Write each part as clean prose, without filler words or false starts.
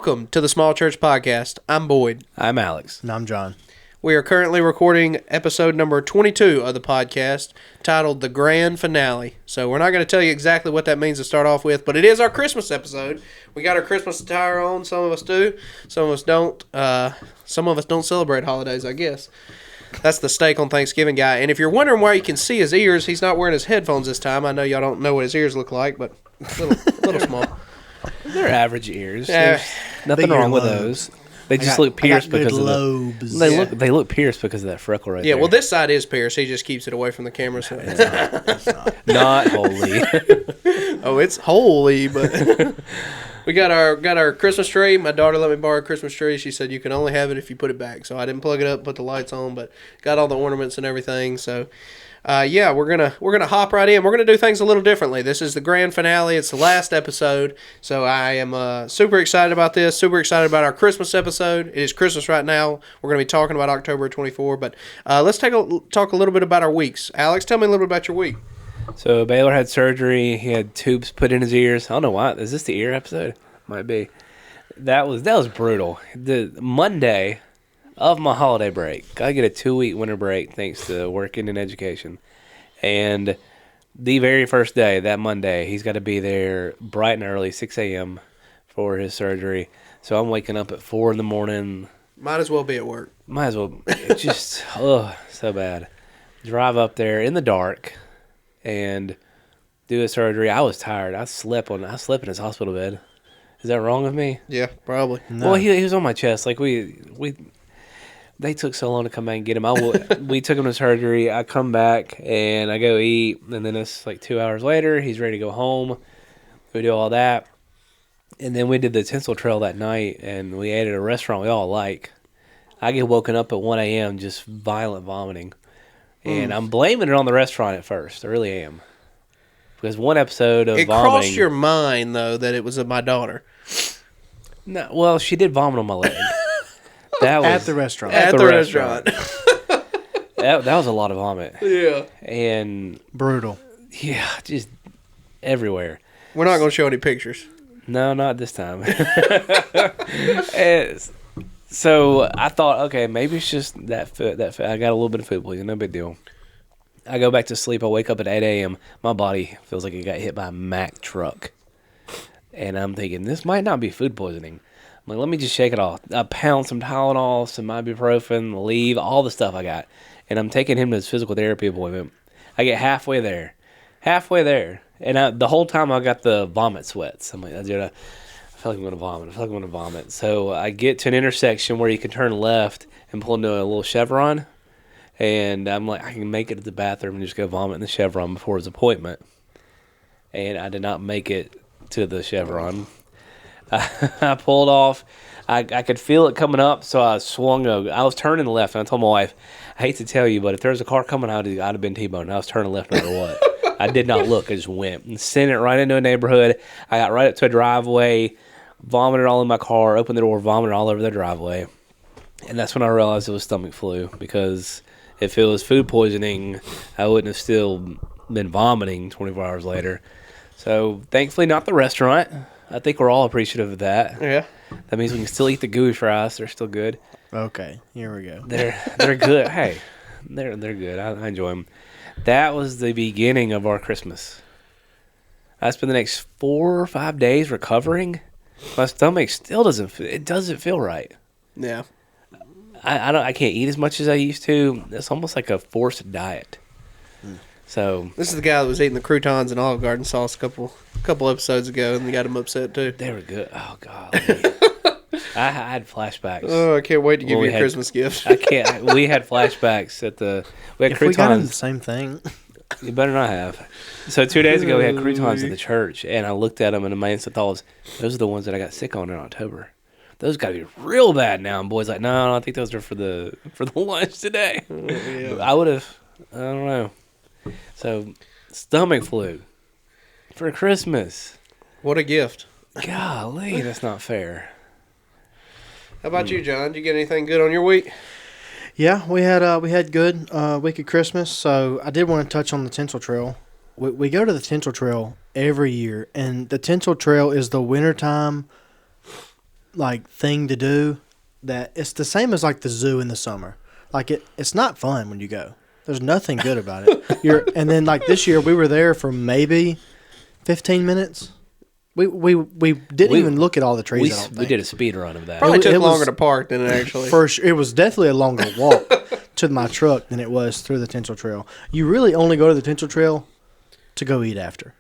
Welcome to the Small Church Podcast. I'm Boyd. I'm Alex. And I'm John. We are currently recording episode number 22 of the podcast, titled The Grand Finale. So we're not going to tell you exactly what that means to start off with, but it is our Christmas episode. We got our Christmas attire on. Some of us do. Some of us don't. Some of us don't celebrate holidays, I guess. That's the steak on Thanksgiving guy. And if you're wondering why you can see his ears, he's not wearing his headphones this time. I know y'all don't know what his ears look like, but a little small. They're average ears. Yeah. There's nothing wrong with those. They just look pierced because of lobes. They look pierced because of that freckle right there. Yeah, well, this side is pierced. He just keeps it away from the camera. So. It's not. Not wholly. Oh, it's holy, but we got our Christmas tree. My daughter let me borrow a Christmas tree. She said you can only have it if you put it back. So I didn't plug it up, put the lights on, but got all the ornaments and everything. So yeah, we're gonna hop right in. We're gonna do things a little differently. This is the grand finale. It's the last episode. So I am super excited about this. Super excited about our Christmas episode. It is Christmas right now. We're gonna be talking about October 24. But let's talk a little bit about our weeks. Alex, tell me a little bit about your week. So Baylor had surgery. He had tubes put in his ears. I don't know why. Is this the ear episode? Might be. That was brutal. The Monday of my holiday break. I get a 2-week winter break thanks to working in education. And the very first day, that Monday, he's got to be there bright and early, 6 a.m. for his surgery. So I'm waking up at 4 in the morning. Might as well be at work. Might as well. It's just, so bad. Drive up there in the dark and do a surgery. I was tired. I slept in his hospital bed. Is that wrong with me? Yeah, probably. No. Well, he was on my chest. Like they took so long to come back and get him. We took him to surgery. I come back and I go eat, and then it's like 2 hours later. He's ready to go home. We do all that, and then we did the Tinsel Trail that night, and we ate at a restaurant we all like. I get woken up at 1 a.m. just violent vomiting, and I'm blaming it on the restaurant at first. I really am, because one episode of It vomiting. crossed your mind though that it was my daughter. No, well, she did vomit on my leg. That was At the restaurant. At the restaurant. That was a lot of vomit. Yeah. And Brutal. yeah, just everywhere. We're not going to show any pictures. No, not this time. So I thought, okay, maybe it's just that food. I got a little bit of food poisoning, no big deal. I go back to sleep. I wake up at 8 a.m. My body feels like it got hit by a Mack truck. And I'm thinking, this might not be food poisoning. I'm like, let me just shake it off. I pound some Tylenol, some ibuprofen, leave, all the stuff I got. And I'm taking him to his physical therapy appointment. I get halfway there. And the whole time I got the vomit sweats. I'm like, dude, I feel like I'm going to vomit. So I get to an intersection where you can turn left and pull into a little Chevron. And I'm like, I can make it to the bathroom and just go vomit in the Chevron before his appointment. And I did not make it to the Chevron. I pulled off. I could feel it coming up, so I swung. I was turning left, and I told my wife, I hate to tell you, but if there was a car coming, I'd have been T-boned. I was turning left no matter what. I did not look. I just went and sent it right into a neighborhood. I got right up to a driveway, vomited all in my car, opened the door, vomited all over the driveway. And that's when I realized it was stomach flu, because if it was food poisoning, I wouldn't have still been vomiting 24 hours later. So thankfully not the restaurant. I think we're all appreciative of that. Yeah. That means we can still eat the gooey fries. They're still good. Okay, here we go. They're good. Hey, they're good. I enjoy them. That was the beginning of our Christmas. I spent the next 4 or 5 days recovering. My stomach still doesn't feel right. Yeah. I can't eat as much as I used to. It's almost like a forced diet. So This is the guy that was eating the croutons and Olive Garden sauce a couple episodes ago, and got him upset too. they were good. Oh God. I had flashbacks. Oh, I can't wait to give Well, you a Christmas gift. I can't. We had flashbacks at we had If we got him the croutons. same thing. You better not have. So 2 days ago we had croutons at the church, and I looked at them, and my instant thought was, those are the ones that I got sick on in October. Those got to be real bad now. And boys like, no, I think those are for the lunch today. Yeah. I would have. I don't know. So stomach flu for Christmas. What a gift. Golly, that's not fair. How about you, John? Did you get anything good on your week? Yeah, we had good week of Christmas. So I did want to touch on the Tinsel Trail. We go to the Tinsel Trail every year, and the Tinsel Trail is the wintertime like thing to do that it's the same as like the zoo in the summer. Like it's not fun when you go. There's nothing good about it. And then like this year we were there for maybe 15 minutes. We didn't even look at all the trees. I don't think. We did a speed run of that. Probably took it was- longer to park than it actually. It was definitely a longer walk to my truck than it was through the Tinsel Trail. You really only go to the Tinsel Trail to go eat after.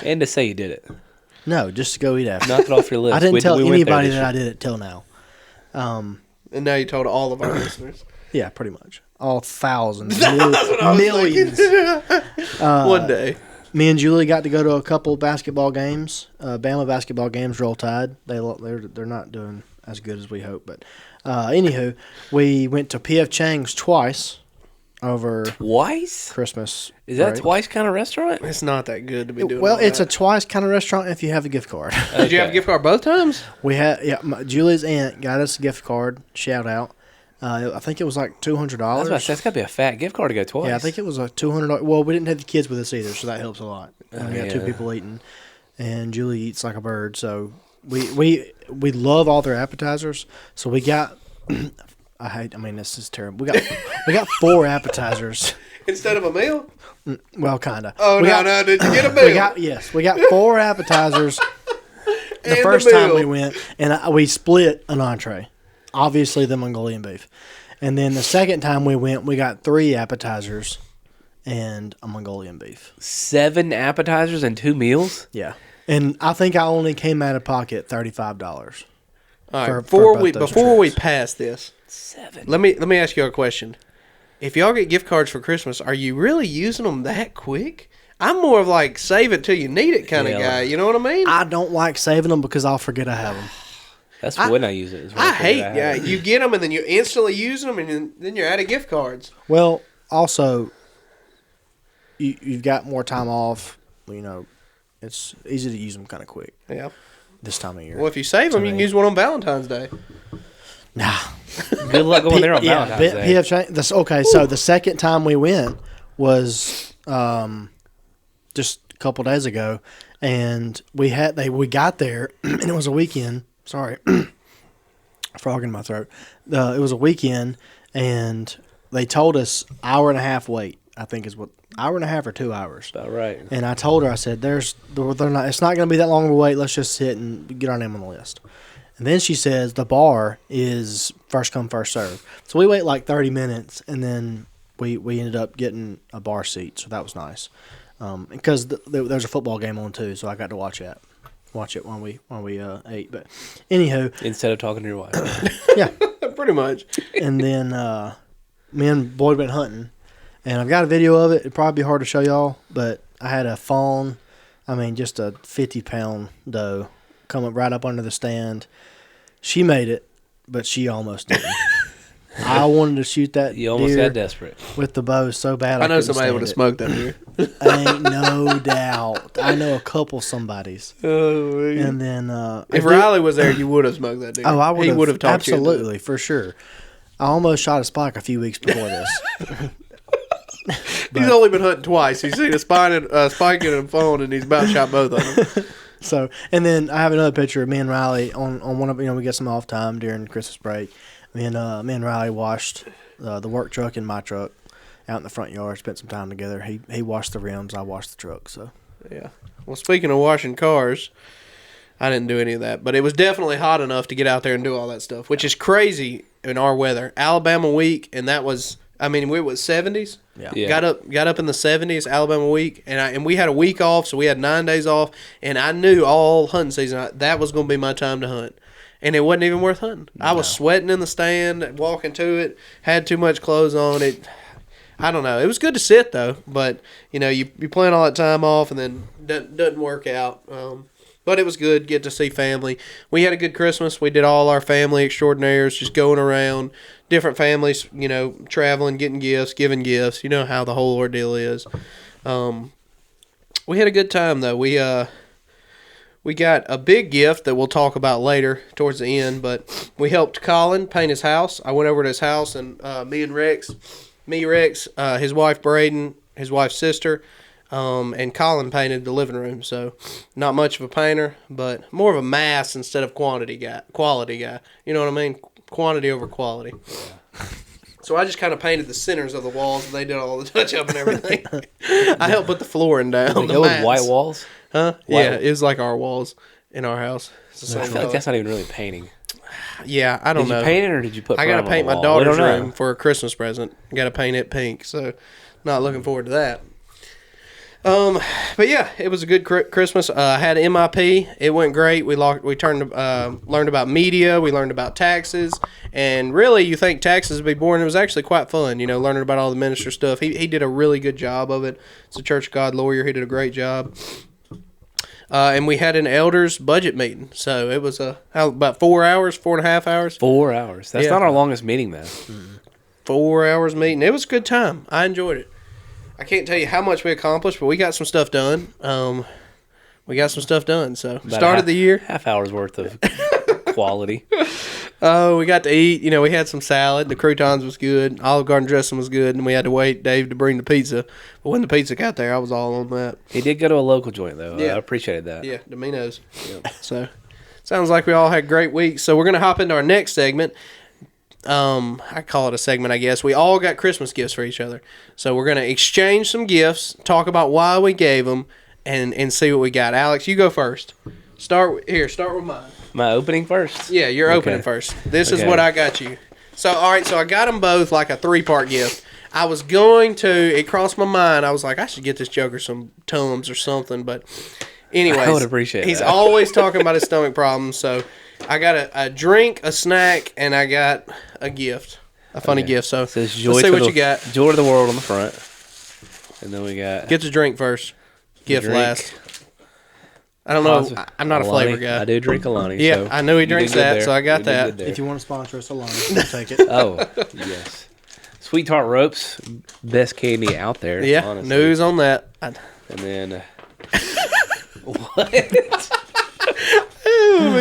And to say you did it. No, just to go eat after. Knock it off your list. I didn't tell we went there anybody this that year. I did it till now. And now you told all of our listeners. Yeah, pretty much. All thousands, I was millions. One day. Me and Julie got to go to a couple basketball games. Bama basketball games. Roll Tide. They're not doing as good as we hope, but anywho, we went to P.F. Chang's twice over Twice? Christmas. Is that a break. twice kind of restaurant? It's not that good to be doing. Well, all it's a that. twice kind of restaurant if you have a gift card. Did you have a gift card both times? We had Julie's aunt got us a gift card. Shout out. I think it was like $200. I was about to say, that's got to be a fat gift card to go twice. Yeah, I think it was a $200. Well, we didn't have the kids with us either, so that helps a lot. We got two yeah. people eating, and Julie eats like a bird. So we love all their appetizers. So we got. I mean, this is terrible. We got 4 appetizers. Instead of a meal? Well, kind of. Oh, no. Did you get a meal? We got 4 appetizers. The And first the time meal. we went, and we split an entree. Obviously, the Mongolian beef. And then the second time we went, we got 3 appetizers and a Mongolian beef. 7 appetizers and 2 meals? Yeah. And I think I only came out of pocket $35. All right. for Before both we those before we trips. pass this, 7. let me ask you a question. If y'all get gift cards for Christmas, are you really using them that quick? I'm more of like save it till you need it kind of Yeah. guy. You know what I mean? I don't like saving them because I'll forget I have them. That's when I use it. is when I figured hate out. yeah. You get them and then you instantly use them and then you're out of gift cards. Well, also, you've got more time off. You know, it's easy to use them kind of quick Yeah. this time of year. Well, if you save them, you can use one on Valentine's Day. Nah. Good luck going there on Valentine's Day. PF Chang. Okay, so the second time we went was just a couple days ago, and we got there, and it was a weekend. Sorry, frog in my throat. It was a weekend, and they told us hour and a half wait. I think is what hour and a half or 2 hours. About right. And I told her, I said, they're not. It's not going to be that long of a wait. Let's just sit and get our name on the list. And then she says the bar is first come, first serve. So we wait like 30 minutes, and then we ended up getting a bar seat. So that was nice. Because there's a football game on too, so I got to watch it when we ate. But anywho, Instead of talking to your wife. yeah. Pretty much. And then me and Boyd went hunting, and I've got a video of it. It'd probably be hard to show y'all, but I had a fawn. I mean, just a 50-pound doe come up right up under the stand. She made it, but she almost didn't. I wanted to shoot that You almost deer got desperate. with the bow so bad. I know couldn't somebody stand would have it. smoked that beer. Ain't no doubt. I know a couple somebodies. Oh, man. And then If Riley was there, you would have smoked that deer. oh, I would He would have talked you into it. absolutely for sure. I almost shot a spike a few weeks before this. He's only been hunting twice. He's seen a spike and a fawn, and he's about shot both of them. So, and then I have another picture of me and Riley on one of, we get some off time during Christmas break. Me and Riley washed the work truck and my truck out in the front yard, spent some time together. He washed the rims, I washed the truck. So, Yeah. Well, speaking of washing cars, I didn't do any of that, but it was definitely hot enough to get out there and do all that stuff, which is crazy in our weather. Alabama week, and that was, I mean, we were 70s. Yeah. Got up in the 70s, Alabama week, and we had a week off, so we had 9 days off, and I knew all hunting season that was going to be my time to hunt. And it wasn't even worth hunting. I was sweating in the stand, walking to it, had too much clothes on. I don't know. It was good to sit, though, but, you plan all that time off, and then doesn't work out. But it was good, get to see family. We had a good Christmas. We did all our family extraordinaires, just going around, different families, traveling, getting gifts, giving gifts. You know how the whole ordeal is. We had a good time, though. We got a big gift that we'll talk about later towards the end, but we helped Colin paint his house. I went over to his house, and Rex, his wife Braden, his wife's sister, And Colin painted the living room, so not much of a painter, but more of a mass instead of quality guy. You know what I mean? Quantity over quality. So I just kind of painted the centers of the walls, and they did all the touch up and everything. I helped put the flooring down. They The go with mats. white walls. Huh? White- Yeah, it was like our walls in our house. It's the I same feel like color. that's not even really painting. Yeah, I don't Did you know. paint it or did you put? I got to primer on paint the my wall? We daughter's don't know. room for a Christmas present. Got to paint it pink, so not looking forward to that. But yeah, it was a good Christmas. I had MIP. It went great. We learned about media. We learned about taxes, and really, you think taxes would be boring? It was actually quite fun. You know, learning about all the minister stuff. He did a really good job of it. It's a Church of God lawyer. He did a great job. And we had an elders budget meeting, so it was about 4 hours, 4.5 hours. 4 hours. That's Yeah. not our longest meeting though. 4 hours meeting. It was a good time. I enjoyed it. I can't tell you how much we accomplished, but we got some stuff done. So About started the year. half hour's worth of quality. Oh, we got to eat. You know, we had some salad. The croutons was good. Olive Garden dressing was good, and we had to wait Dave to bring the pizza. But when the pizza got there, I was all on that. He did go to a local joint though. Yeah. I appreciated that. Yeah, Domino's. So sounds like we all had great weeks. So we're gonna hop into our next segment. I call it a segment, I guess. We all got Christmas gifts for each other. So we're going to exchange some gifts, talk about why we gave them, and see what we got. Alex, you go first. Start with mine. My opening first. Yeah, you're Okay. opening first. This is Okay. what I got you. So, all right, so I got them both like a 3-part gift. I was going to, it crossed my mind. I was like, I should get this Joker some Tums or something. But anyways, I would appreciate he's that. always talking about his stomach problems. So I got a drink, a snack, and I got a gift, a funny Okay. gift. So It says let's joy see to what the, you got. Joy to the world on the front. And then we got Get the drink first. Gift drink. last. I don't know. Positive- I'm not a Alani. flavor guy. I do drink Alani. Yeah, so I knew he you did drinks good that, there. so I got You did that. good there. If you want to sponsor us, Alani, we'll take it. Oh, yes. Sweet Tart Ropes, best candy out there. Yeah, honestly. news on that. And then what? Me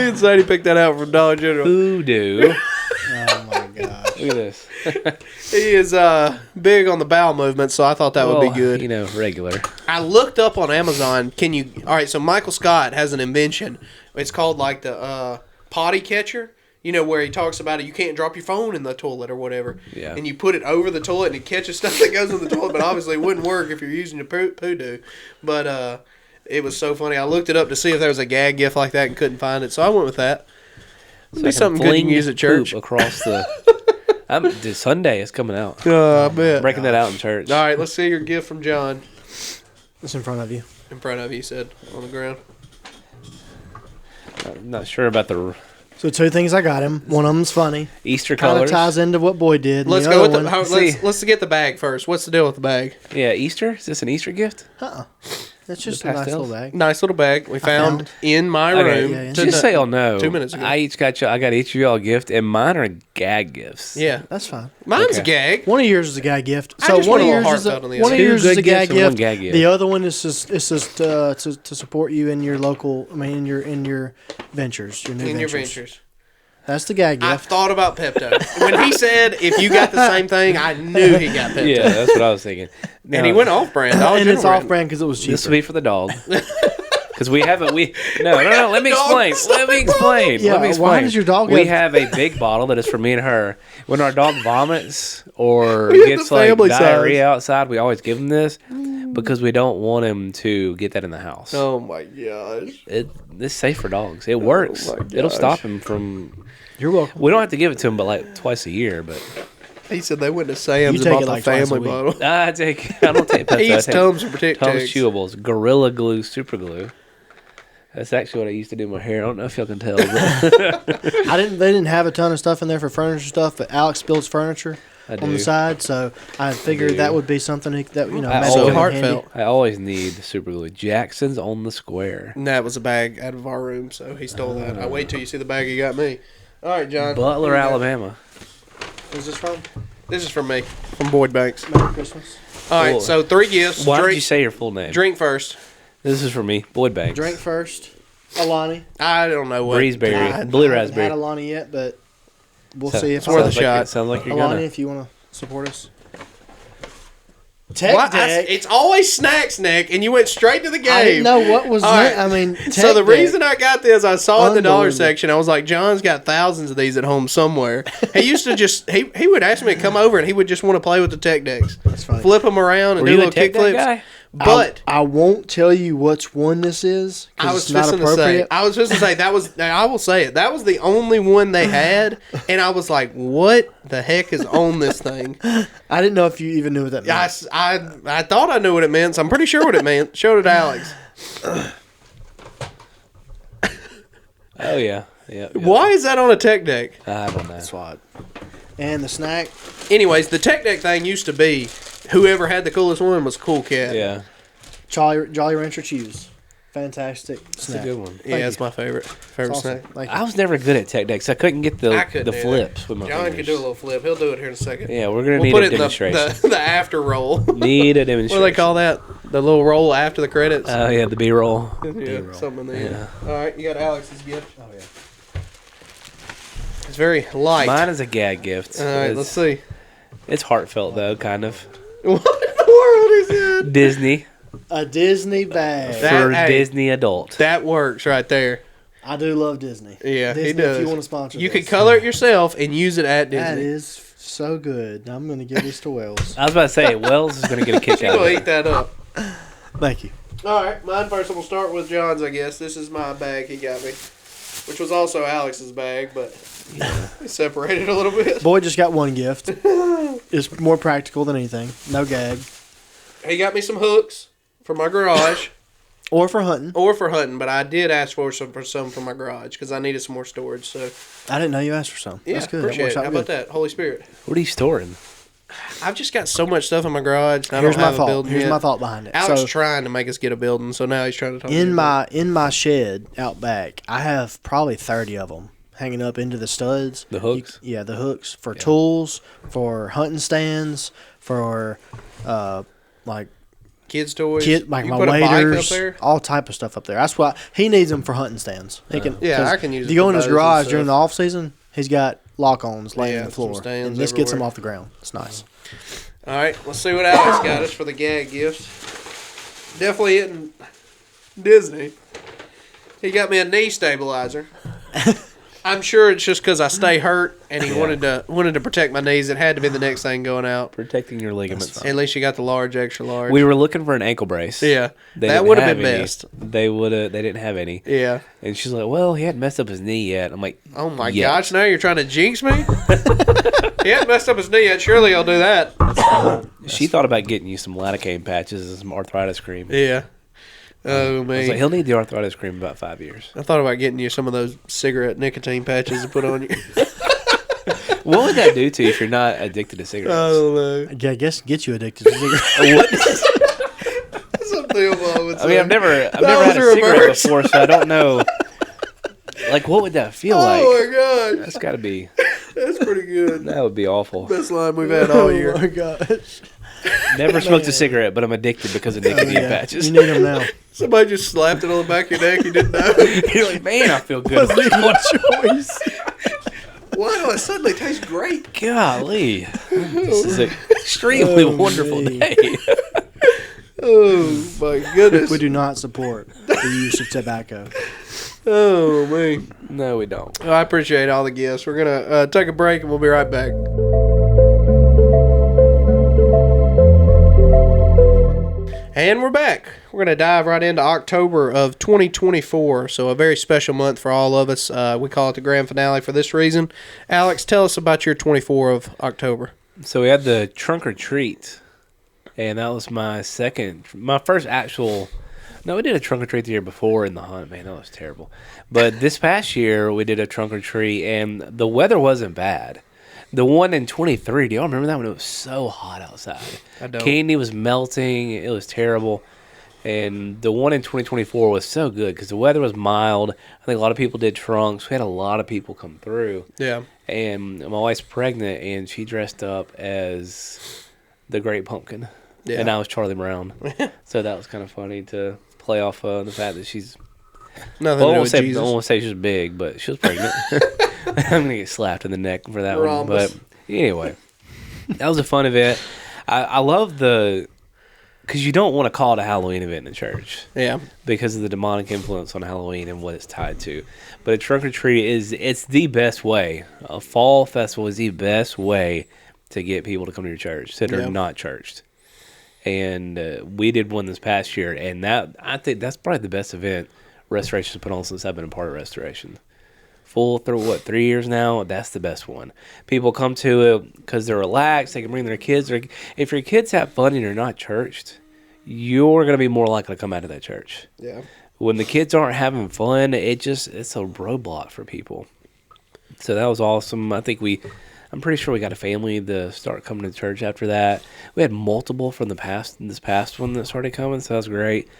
and Sadie picked that out from Dollar General. Voodoo. Oh my gosh. Look at this. He is big on the bowel movement, so I thought that would Well, be good. You know, regular. I looked up on Amazon. All right, so Michael Scott has an invention. It's called like the potty catcher. You know, where he talks about it, you can't drop your phone in the toilet or whatever. Yeah. And you put it over the toilet and it catches stuff that goes in the toilet, but obviously it wouldn't work if you're using your poo-doo. But it was so funny. I looked it up to see if there was a gag gift like that and couldn't find it, so I went with that. It'd So I be can something good you can fling use at church. poop across the. Dude, Sunday is coming out. I bet. Breaking that out in church. All right, let's see your gift from John. It's in front of you. In front of you, he said, on the ground. I'm not sure about the So 2 things I got him. One of them's funny. Easter Kind of colors. ties into what Boy did. and Let's the go other with one, let's get the bag first. What's the deal with the bag? Yeah, Easter. Is this an Easter gift? It's just the a nice pastels? little bag. Nice little bag we found found. in my Okay, room. yeah, yeah. Just so y'all know, 2 minutes ago. I got each of y'all a gift, and mine are gag gifts. Yeah, That's fine. mine's a Okay. gag. One of yours is a gag gift. I So just one want of a little yours is heartfelt on the one of other. yours Two is a good gag gifts and one gift. gag gift. The other one is just to support you in your local. I mean, in your ventures, your new In your ventures. ventures. That's the gag I gift. thought about Pepto. When he said if you got the same thing, I knew he got Pepto. Yeah, that's what I was thinking. And he went off brand. And it's off brand because it was cheaper. This will be for the dog. Because we haven't. No. Let me Dog explain. is Let me explain. Yeah, Let me explain. why does your dog We have- have a big bottle that is for me and her. When our dog vomits or We have gets the like family size. diarrhea outside, we always give him this because we don't want him to get that in the house. Oh my gosh. It's safe for dogs. It works. my It'll gosh. stop him from. You're welcome. We don't have to give it to him, but like twice a year. But He said they went to Sam's You and take bought it the like twice a family week. bottle. I don't take Pepto. He I eats take Tums for Tic Tums Tacs. chewables, Gorilla Glue, Super Glue. That's actually what I used to do in my hair. I don't know if y'all can tell. But They didn't have a ton of stuff in there for furniture stuff, but Alex builds furniture I on the do. side, so I figured do. that would be something that I maybe always- come in heartfelt. handy. I always need Super Glue. Jackson's on the square. And that was a bag out of our room, so he stole that. I wait till you see the bag he got me. All right, John. Butler, Here you go. Alabama. Where's this from? This is from me, from Boyd Banks. Merry Christmas. All right, Cool. so 3 gifts. Why did drink, you say your full name? drink first. This is for me, Boyd Banks. Drink first. Alani. I don't know what. Breezeberry. I- Blue I haven't raspberry. had Alani yet, but we'll So- see if It's worth a sounds like shot. Sounds like you're Alani, gonna. if you want to support us. Tech Why? deck. It's always snacks, Nick, and you went straight to the game. I didn't know what was. All right. I mean, So the Tech reason deck. I got this, I saw in the dollar Unbelievable. section. I was like, John's got thousands of these at home somewhere. He used to just he would ask me to come over, and he would just want to play with the tech decks. That's funny. Flip them around and Were do you a little tech kick deck flips. guy? But I won't tell you which one this is. 'Cause I was it's not just to say, appropriate. I was just to say that was. I will say it. That was the only one they had, and I was like, "What the heck is on this thing?" I didn't know if you even knew what that meant. I thought I knew what it meant, so I'm pretty sure what it meant. Showed it to Alex. Oh yeah. Yeah. Why is that on a tech deck? I don't know. That's why. And the snack. Anyways, the tech deck thing used to be whoever had the coolest one was a cool cat. Yeah. Jolly Rancher Chews. Fantastic That's snack. a good one. Yeah, Thank it's you. my favorite It's snack. awesome. Thank you. I was never good at tech decks. I couldn't get I couldn't the either. flips with my John fingers. can do a little flip. He'll do it here in a second. Yeah, we're gonna We'll need put a it in demonstration. the after roll. What Need a demonstration. do they call that? The little roll after the credits. Oh yeah, the B-roll. Yeah, something in there. Yeah. All right, you got Alex's gift. Oh yeah. It's very light. Mine is a gag gift. All right, it's, let's see. It's heartfelt though, kind of. What in the world is it? Disney A Disney bag. That- for hey. Disney adult. That works right there. I do love Disney. Yeah, Disney, he does. If you want to sponsor You this. could color it yourself and use it at That Disney. is so good. I'm going to give this to Wells. I was about to say Wells is gonna get a kick She out of gonna it. eat that up. Thank you. All right, mine first. We'll start with John's. I guess this is my bag he got me, which was also Alex's bag, but we separated a little bit. Boy just got one gift. It's more practical than anything. No gag. He got me some hooks for my garage Or for hunting. or for hunting, but I did ask for some for my garage because I needed some more storage. So I didn't know you asked for some. yeah, That's good. appreciate That it. works How out about good. that? Holy Spirit. What are you storing? I've just got so much stuff in my garage. And I Here's don't my have a thought. building Here's yet. my thought behind it. Alex So trying to make us get a building, so now he's trying to talk. me about in my shed out back, I have probably 30 of them hanging up into the studs. The hooks? Yeah, the hooks for tools, for hunting stands, for like kids' toys. like You my put a bike up waders, there. all type of stuff up there. That's why he needs them for hunting stands. He can, Yeah, 'cause I can use If it you go for in his bows and garage stuff. during the off season, he's got lock-ons laying Yeah, on the some floor, stands and this gets them everywhere. off the ground. It's nice. All right, let's see what Alex got us for the gag gift. Definitely hitting Disney. He got me a knee stabilizer. I'm sure it's just because I stay hurt, and he wanted to protect my knees. It had to be the next thing going out. Protecting your ligaments. At least you got the large, extra large. We were looking for an ankle brace. Yeah, They that didn't would have have been any. best. They didn't have any. Yeah. And she's like, "Well, he hadn't messed up his knee yet." I'm like, Oh my Yet. gosh! Now you're trying to jinx me. He hadn't messed up his knee yet. Surely I'll do that. She thought about getting you some lidocaine patches and some arthritis cream. Yeah. Oh I was man. like, he'll need the arthritis cream in about 5 years. I thought about getting you some of those cigarette nicotine patches to put on you. What would that do to you if you're not addicted to cigarettes? Oh no. I guess get you addicted to cigarettes. Something I would say. I mean, I've never That had was a a cigarette reverse. before, so I don't know. Like, what would that feel like? Oh my gosh, That's got to be. that's pretty good. That would be awful. Best line we've had all Oh year. my gosh. Never smoked a cigarette, but I'm addicted because of nicotine Yeah, patches. you need them now. Somebody just slapped it on the back of your neck. You didn't know. You're like, man, I feel good. choice. Wow, it suddenly tastes great. Golly, this is an extremely Oh, wonderful me. day. Oh my goodness. We do not support the use of tobacco. Oh man. No, we don't. Well, I appreciate all the gifts. We're gonna take a break and we'll be right back. And we're back. We're going to dive right into October of 2024. So, a very special month for all of us. We call it the grand finale for this reason. Alex, tell us about your 24 of October. So we had the trunk or treat, and that was my first actual. No, we did a trunk or treat the year before in the hunt. Man, that was terrible. But this past year we did a trunk or treat, and the weather wasn't bad. The one in 23, do y'all remember that when it was so hot outside? I don't. Candy was melting. It was terrible. And the one in 2024 was so good because the weather was mild. I think a lot of people did trunks. We had a lot of people come through. Yeah. And my wife's pregnant, and she dressed up as the Great Pumpkin. Yeah. And I was Charlie Brown. So that was kind of funny to play off the fact that she's... Nothing Well, I to do won't with say, I Jesus. won't say she was big, but she was pregnant. I'm going to get slapped in the neck for that Rhombus. one. But anyway, that was a fun event. I love the because you don't want to call it a Halloween event in church Yeah. because of the demonic influence on Halloween and what it's tied to. But a trunk or treat it's the best way. A fall festival is the best way to get people to come to your church that are not churched. And we did one this past year, and I think that's probably the best event Restoration's put on since I've been a part of Restoration. Full through 3 years now. That's the best one. People come to it because they're relaxed. They can bring their kids. If your kids have fun and you're not churched, you're going to be more likely to come out of that church. Yeah. When the kids aren't having fun, it's a roadblock for people. So that was awesome. I'm pretty sure we got a family to start coming to church after that. We had multiple from this past one that started coming, so that was great.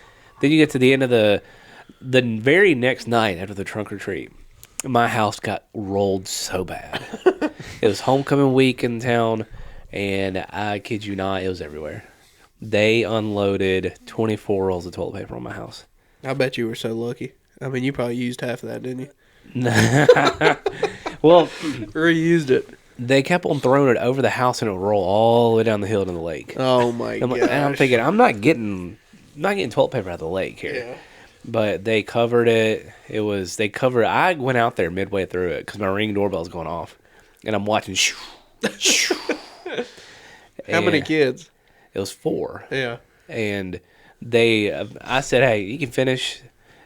Then you get to the end of the very next night after the trunk or treat. My house got rolled so bad. It was homecoming week in town, and I kid you not, it was everywhere. They unloaded 24 rolls of toilet paper on my house. I bet you were so lucky. I mean, you probably used half of that, didn't you? Well, Reused it. they kept on throwing it over the house, and it would roll all the way down the hill to the lake. Oh my god! And I'm thinking, I'm not getting toilet paper out of the lake here. Yeah. But they covered it. I went out there midway through it because my Ring doorbell's going off, and I'm watching. How many kids? It was 4. Yeah. And I said, hey, you can finish.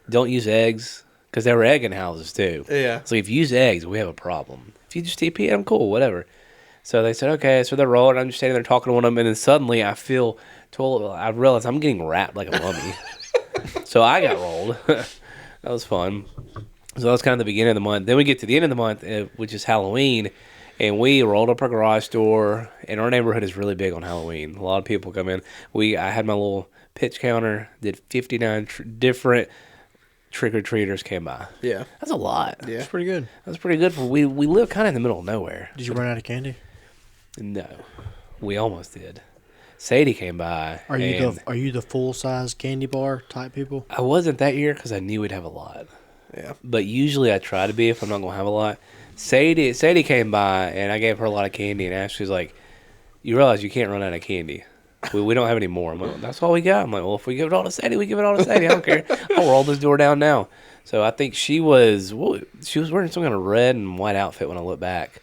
Don't use eggs because they were egging houses too. Yeah. So if you use eggs, we have a problem. If you just TP, I'm cool, whatever. So they said, okay. So they're rolling. I'm just standing there talking to one of them, and then suddenly I realize I'm getting wrapped like a mummy. So I got rolled. That was fun. So that was kind of the beginning of the month. Then we get to the end of the month, which is Halloween, and we rolled up our garage door. And our neighborhood is really big on Halloween. A lot of people come in. I had my little pitch counter. Did 59 different trick-or-treaters came by. Yeah. That's a lot. Yeah. It's pretty good. That's pretty good. We live kind of in the middle of nowhere. Did you run out of candy? No, we almost did. Sadie came by. Are you the full size candy bar type people? I wasn't that year because I knew we'd have a lot. Yeah. But usually I try to be if I'm not going to have a lot. Sadie came by, and I gave her a lot of candy, and Ashley's like, you realize you can't run out of candy. We don't have any more. I'm like, that's all we got. I'm like, well, if we give it all to Sadie, we give it all to Sadie. I don't care. I'll roll this door down now. So I think she was wearing some kind of red and white outfit when I look back.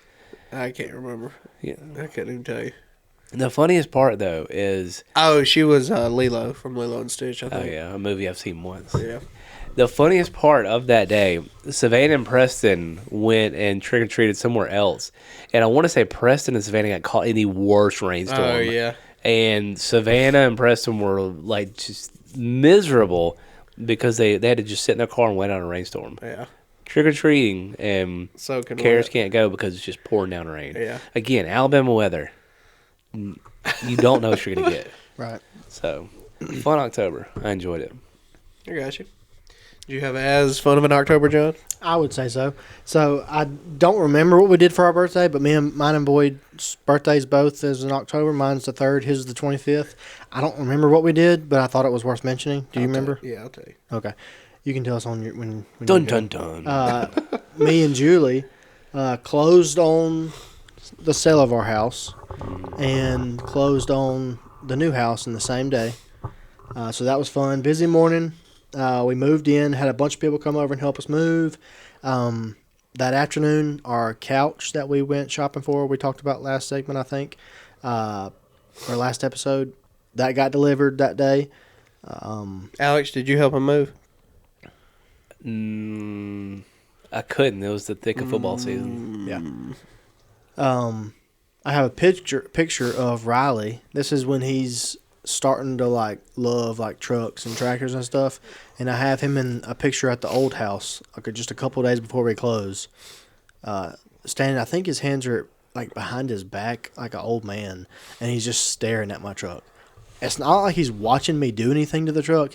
I can't remember. Yeah. I couldn't even tell you. The funniest part, though, is... Oh, she was Lilo from Lilo and Stitch, I think. Oh, yeah, a movie I've seen once. Yeah. The funniest part of that day, Savannah and Preston went and trick-or-treated somewhere else. And I want to say Preston and Savannah got caught in the worst rainstorm. Oh, yeah. And Savannah and Preston were, like, just miserable because they had to just sit in their car and wait out a rainstorm. Yeah. Trick-or-treating, and Soaking Karis wet. can't go because it's just pouring down rain. Yeah. Again, Alabama weather. You don't know what you're going to get. Right. So, fun October. I enjoyed it. I got you. Did you have as fun of an October, John? I would say so. So I don't remember what we did for our birthday, but mine and Boyd's birthdays both is in October. Mine's the 3rd, his is the 25th. I don't remember what we did, but I thought it was worth mentioning. Do you remember? Yeah, I'll tell you. Okay. You can tell us on your when Dun, you're dun, done. dun. Me and Julie closed on the sale of our house and closed on the new house in the same day. So that was fun. Busy morning. We moved in, had a bunch of people come over and help us move. That afternoon, our couch that we went shopping for, we talked about last segment, I think, or last episode, that got delivered that day. Alex, did you help him move? I couldn't. It was the thick of football season. Yeah. I have a picture of Riley. This is when he's starting to love trucks and tractors and stuff, and I have him in a picture at the old house just a couple of days before we close, standing. I think his hands are behind his back like an old man, and he's just staring at my truck. It's not like he's watching me do anything to the truck.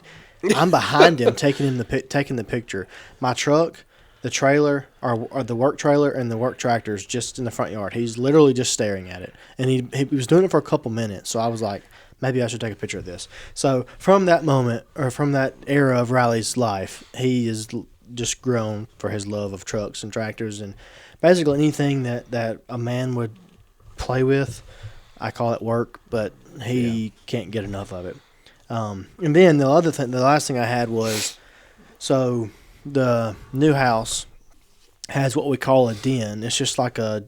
I'm behind him taking the picture. My truck, the trailer, or the work trailer and the work tractor's just in the front yard. He's literally just staring at it, and he was doing it for a couple minutes. So I was like, maybe I should take a picture of this. So from that moment, or from that era of Riley's life, he is just grown for his love of trucks and tractors and basically anything that a man would play with. I call it work, but he can't get enough of it. And then the last thing I had was, so the new house has what we call a den. It's just like a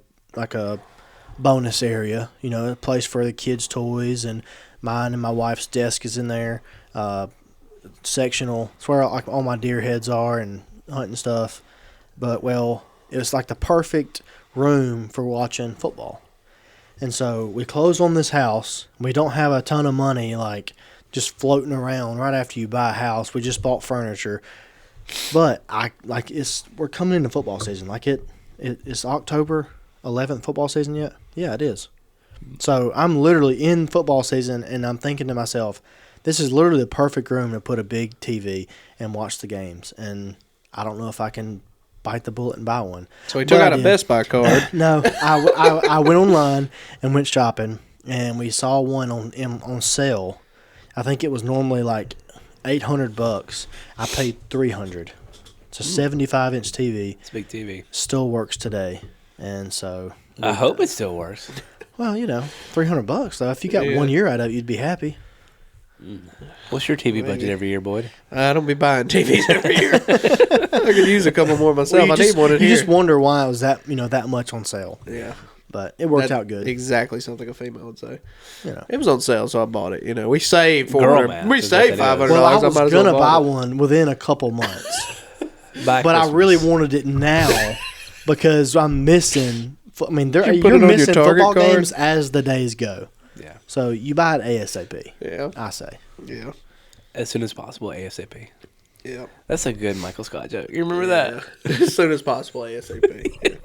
bonus area, a place for the kids' toys, and mine and my wife's desk is in there. Sectional. It's where like all my deer heads are and hunting stuff. But it was like the perfect room for watching football. And so we close on this house. We don't have a ton of money like just floating around right after you buy a house. We just bought furniture. But we're coming into football season. Like it's October 11th football season yet? Yeah, it is. So I'm literally in football season, and I'm thinking to myself, this is literally the perfect room to put a big TV and watch the games. And I don't know if I can bite the bullet and buy one. So he took out a Best Buy card. No, I went online and went shopping, and we saw one on sale. I think it was normally like $800. I paid $300. It's a 75-inch TV. It's a big TV. Still works today, and so I hope it still works. Well, $300 though. If you got 1 year out of it, you'd be happy. What's your TV budget every year, Boyd? I don't be buying TVs every year. I could use a couple more myself. Well, I need one in you here. just wonder why it was that that much on sale. Yeah. But it worked out good. Exactly something a female would say. Yeah. It was on sale, so I bought it. We saved Girl $400. math We is saved what that is. $500. Well, I might was as well gonna buy bought it. one within a couple months, By but I Christmas. really wanted it now because I'm missing. I mean, Did you put you're it on your missing Target football card? games as the days go. Yeah. So you buy it ASAP. Yeah. I say. Yeah. As soon as possible, ASAP. Yeah. That's a good Michael Scott joke. You remember that? As soon as possible, ASAP.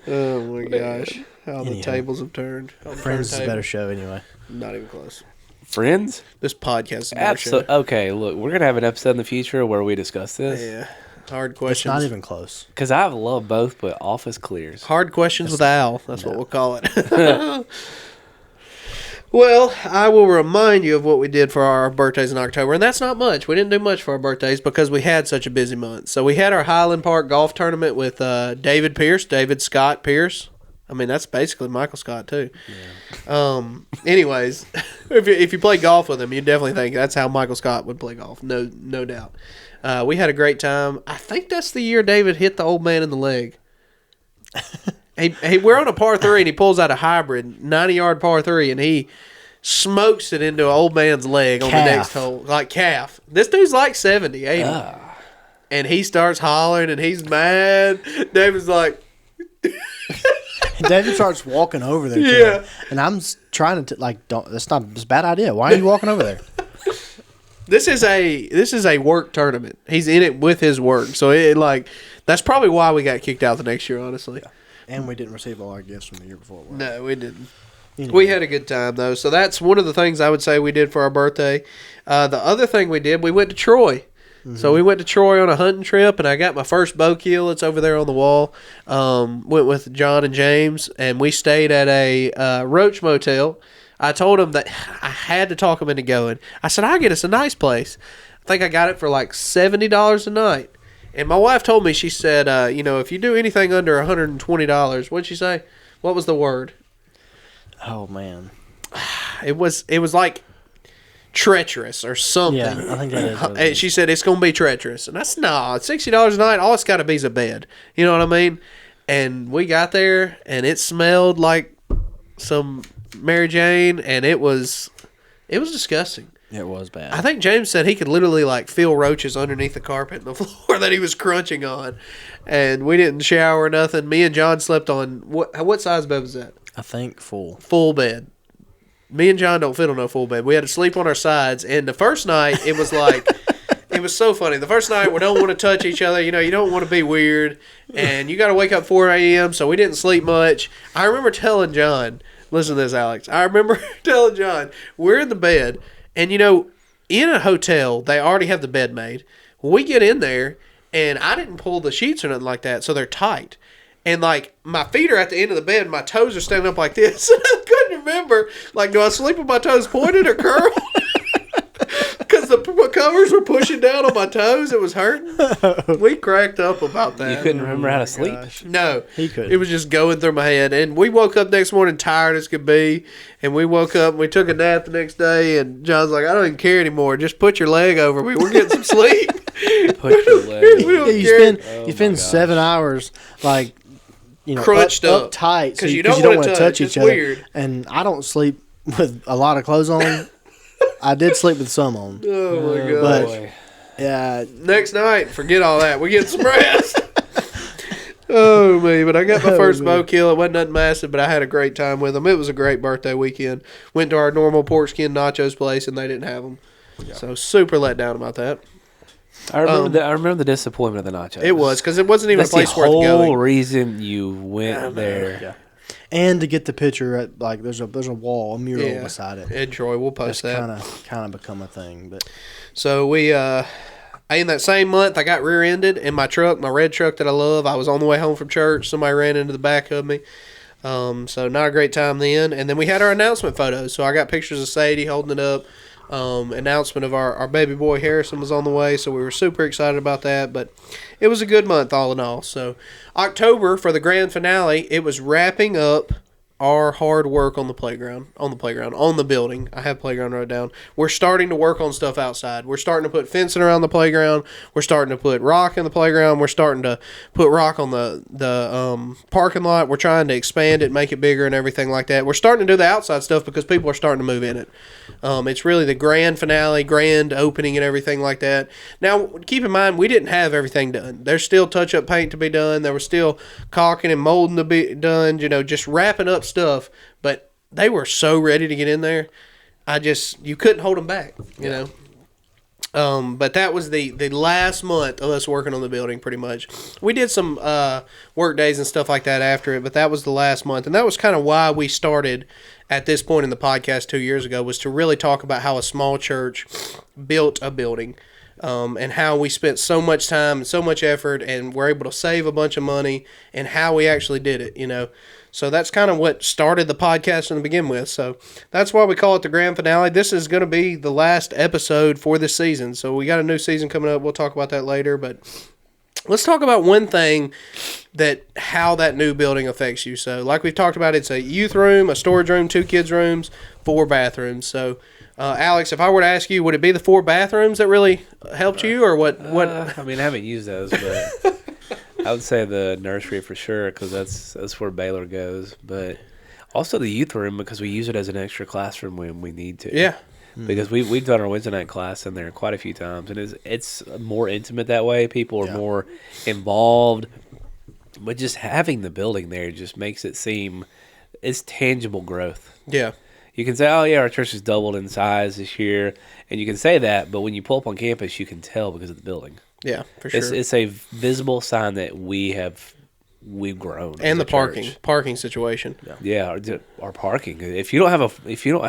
Oh my gosh. How the Anyhow. tables have turned. On the Friends is a turntable. better show anyway. Not even close. Friends? This podcast is a better Absolutely. show. Okay, look, we're going to have an episode in the future where we discuss this. Yeah. Hard It's questions. not even close. Because I love both, but Office clears. Hard questions with Al. That's what we'll call it. Well, I will remind you of what we did for our birthdays in October, and that's not much. We didn't do much for our birthdays because we had such a busy month. So we had our Highland Park golf tournament with David Scott Pierce. I mean, that's basically Michael Scott too. Yeah. Anyways, if you play golf with him, you definitely think that's how Michael Scott would play golf. No doubt. We had a great time. I think that's the year David hit the old man in the leg. We're on a par 3, and he pulls out a hybrid 90-yard par 3, and he smokes it into an old man's leg on the next hole, like calf. This dude's like 70, 80. And he starts hollering, and he's mad. David's like, David starts walking over there. Yeah. Him, and I'm trying to that's a bad idea. Why are you walking over there? This is a work tournament. He's in it with his work, so that's probably why we got kicked out the next year. Honestly, And we didn't receive all our gifts from the year before. no, we didn't. Anyway. We had a good time though, so that's one of the things I would say we did for our birthday. The other thing we did, we went to Troy. So we went to Troy on a hunting trip, and I got my first bow kill. It's over there on the wall. Went with John and James, and we stayed at a Roach Motel. I told him that I had to talk him into going. I said, I'll get us a nice place. I think I got it for like $70 a night. And my wife told me, she said, if you do anything under $120, what'd she say? What was the word? Oh man. It was like treacherous or something. Yeah, I think that is what it is. She said it's gonna be treacherous, and that's $60 a night. All it's got to be is a bed. You know what I mean? And we got there, and it smelled like some Mary Jane, and it was disgusting. It was bad. I think James said he could literally feel roaches underneath the carpet and the floor that he was crunching on, and we didn't shower or nothing. Me and John slept on what size bed was that? I think Full bed. Me and John don't fit on no full bed. We had to sleep on our sides, and the first night it was it was so funny. The first night we don't want to touch each other. You don't want to be weird, and you got to wake up 4 a.m. So we didn't sleep much. I remember telling John, listen to this, Alex. I remember telling John, we're in the bed, and in a hotel they already have the bed made. We get in there, and I didn't pull the sheets or nothing like that, so they're tight. And, my feet are at the end of the bed, and my toes are standing up like this. And I couldn't remember, do I sleep with my toes pointed or curled? Because the covers were pushing down on my toes. It was hurting. We cracked up about that. You couldn't remember how to sleep? No, He couldn't. It was just going through my head. And we woke up next morning tired as could be. And we woke up and we took a nap the next day. And John's like, I don't even care anymore. Just put your leg over me. We're getting some sleep. Put your leg. We don't Yeah, care. Oh you spend my gosh. 7 hours like Crunched up. tight, 'Cause so you because don't you don't wanna want to touch touch. each It's other. weird. And I don't sleep with a lot of clothes on. I did sleep with some on. Oh, my Oh, gosh. boy. Yeah, Next night, forget all that. We get some rest. Oh, me. But I got my first bow kill. It wasn't nothing massive, but I had a great time with them. It was a great birthday weekend. Went to our normal pork skin nachos place, and they didn't have them. So super let down about that. I remember the disappointment of the nachos. It was, because it wasn't even That's a place the worth whole going. reason you went there. yeah. And to get the picture at there's a wall, a mural Yeah. beside it. Ed Troy, we'll It's post that. kind of become a thing, but So we, in that same month, I got rear-ended in my truck, my red truck that I love. I was on the way home from church. Somebody ran into the back of me. So not a great time then. And then we had our announcement photos. So I got pictures of Sadie holding it up. Announcement of our baby boy Harrison was on the way. So we were super excited about that. But it was a good month all in all. So October for the grand finale, it was wrapping up our hard work on the building. I have playground wrote down. We're starting to work on stuff outside. We're starting to put fencing around the playground. We're starting to put rock in the playground. We're starting to put rock on the parking lot. We're trying to expand it, make it bigger and everything like that. We're starting to do the outside stuff because people are starting to move in it. It's really the grand finale, grand opening and everything like that. Now, keep in mind, we didn't have everything done. There's still touch-up paint to be done. There was still caulking and molding to be done, just wrapping up stuff. But they were so ready to get in there. You couldn't hold them back, you know. But that was the last month of us working on the building pretty much. We did some work days and stuff like that after it, but that was the last month. And that was kind of why we started at this point in the podcast 2 years ago, was to really talk about how a small church built a building. And how we spent so much time and so much effort and were able to save a bunch of money and how we actually did it, So that's kind of what started the podcast to begin with. So that's why we call it the grand finale. This is going to be the last episode for this season. So we got a new season coming up. We'll talk about that later. But let's talk about one thing, how that new building affects you. So like we've talked about, it's a youth room, a storage room, 2 kids' rooms, 4 bathrooms. So Alex, if I were to ask you, would it be the 4 bathrooms that really helped you, or what? I haven't used those, but I would say the nursery for sure, because that's where Baylor goes. But also the youth room, because we use it as an extra classroom when we need to. Yeah. Because we've done our Wednesday night class in there quite a few times, and it's more intimate that way. People are more involved, but just having the building there just makes it seem it's tangible growth. Yeah. You can say, oh, yeah, our church has doubled in size this year, and you can say that, but when you pull up on campus, you can tell because of the building. Yeah, for sure. It's a visible sign that we've grown. And the as a parking situation. Yeah, our parking. If you don't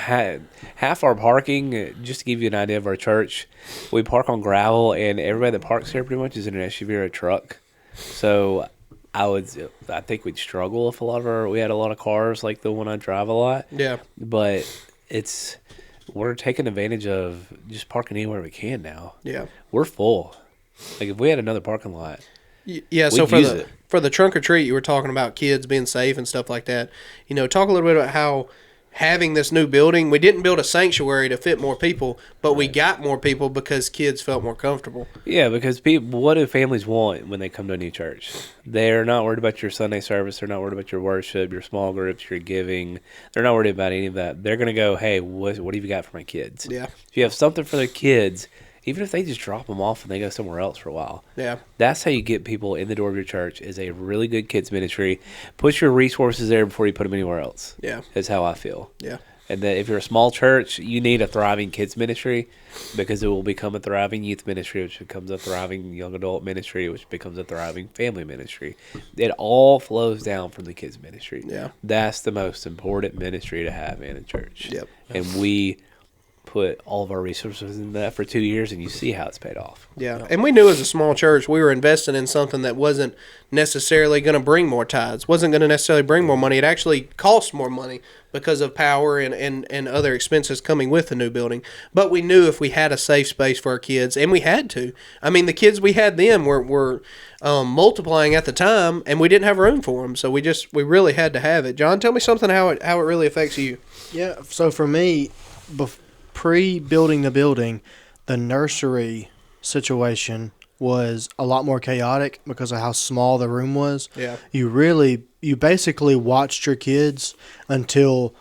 have half our parking, just to give you an idea of our church, we park on gravel, and everybody that parks here pretty much is in an SUV or a truck. So I think we'd struggle if we had a lot of cars like the one I drive a lot. Yeah. But we're taking advantage of just parking anywhere we can now. Yeah. We're full. Like if we had another parking lot. Yeah, so for the trunk or treat, you were talking about kids being safe and stuff like that. Talk a little bit about how having this new building, we didn't build a sanctuary to fit more people, but we got more people because kids felt more comfortable. Yeah, because what do families want when they come to a new church? They're not worried about your Sunday service. They're not worried about your worship, your small groups, your giving. They're not worried about any of that. They're going to go, hey, what have you got for my kids? Yeah. If you have something for their kids, even if they just drop them off and they go somewhere else for a while. Yeah. That's how you get people in the door of your church, is a really good kids ministry. Put your resources there before you put them anywhere else. Yeah. Is how I feel. Yeah. And that if you're a small church, you need a thriving kids ministry, because it will become a thriving youth ministry, which becomes a thriving young adult ministry, which becomes a thriving family ministry. It all flows down from the kids ministry. Yeah. That's the most important ministry to have in a church. Yep. And we put all of our resources in that for 2 years, and you see how it's paid off. Yeah, and we knew as a small church we were investing in something that wasn't necessarily going to bring more tithes, wasn't going to necessarily bring more money. It actually cost more money because of power and other expenses coming with the new building. But we knew if we had a safe space for our kids, and we had to. I mean, the kids we had then were multiplying at the time, and we didn't have room for them, so we really had to have it. John, tell me something how it really affects you. Yeah, so for me, pre-building the building, the nursery situation was a lot more chaotic because of how small the room was. Yeah. You basically watched your kids until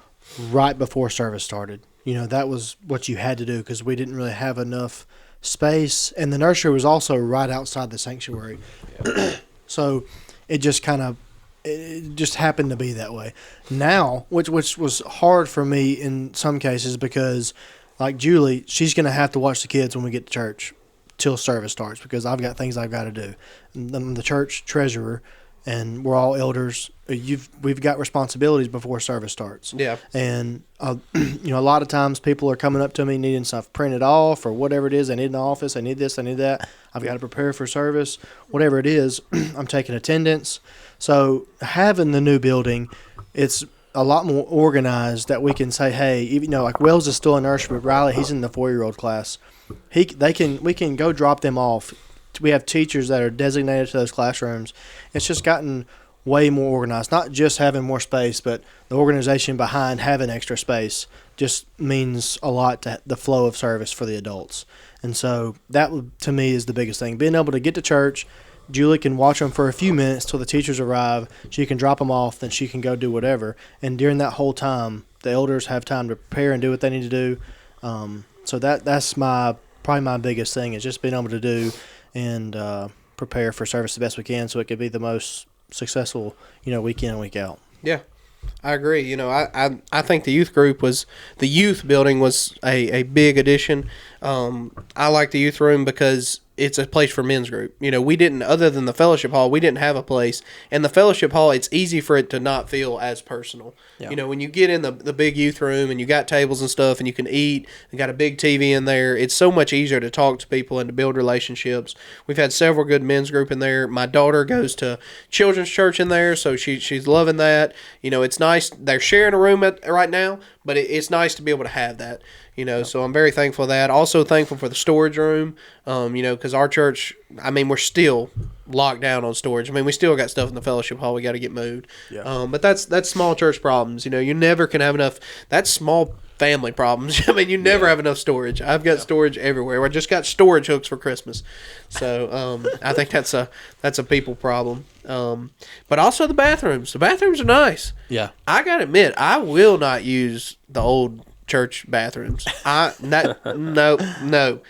right before service started. You know, that was what you had to do because we didn't really have enough space, and the nursery was also right outside the sanctuary. Yeah. So it just happened to be that way. Now, which was hard for me in some cases because, like Julie, she's going to have to watch the kids when we get to church till service starts because I've got things I've got to do. I'm the church treasurer, and we're all elders. We've got responsibilities before service starts. Yeah. And a lot of times people are coming up to me needing stuff printed off or whatever it is. They need in the office. They need this. They need that. I've got to prepare for service. Whatever it is, I'm taking attendance. So having the new building, it's a lot more organized that we can say, hey, even like Wells is still in nursery, but Riley, he's in the 4-year-old class. We can go drop them off. We have teachers that are designated to those classrooms. It's just gotten way more organized. Not just having more space, but the organization behind having extra space just means a lot to the flow of service for the adults. And so that, to me, is the biggest thing. Being able to get to church, Julie can watch them for a few minutes till the teachers arrive. She can drop them off, then she can go do whatever. And during that whole time, the elders have time to prepare and do what they need to do. So that's probably my biggest thing is just being able to do and prepare for service the best we can so it could be the most successful, week in and week out. Yeah, I agree. I think the youth building was a big addition. I like the youth room because it's a place for men's group. We didn't, other than the fellowship hall, we didn't have a place. And the fellowship hall, it's easy for it to not feel as personal. Yeah. When you get in the big youth room and you got tables and stuff and you can eat and got a big TV in there, it's so much easier to talk to people and to build relationships. We've had several good men's group in there. My daughter goes to children's church in there, so she's loving that. It's nice. They're sharing a room right now, but it's nice to be able to have that. So I'm very thankful for that. Also thankful for the storage room, because our church, we're still locked down on storage. We still got stuff in the fellowship hall we got to get moved. Yeah. But that's small church problems. You never can have enough. That's small family problems. You never have enough storage. I've got storage everywhere. I just got storage hooks for Christmas. So I think that's a people problem. But also the bathrooms. The bathrooms are nice. Yeah. I got to admit, I will not use the old church bathrooms. No.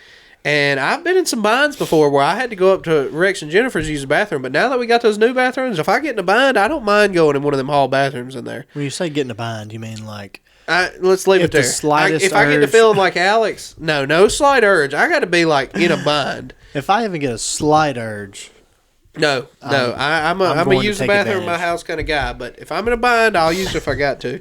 And I've been in some binds before where I had to go up to Rex and Jennifer's to use the bathroom. But now that we got those new bathrooms, if I get in a bind, I don't mind going in one of them hall bathrooms in there. When you say get in a bind, you mean like... let's leave it there. If I get to feeling like Alex, no slight urge. I got to be like in a bind. If I even get a slight urge... No. I'm a use the bathroom in my house kind of guy. But if I'm in a bind, I'll use it if I got to.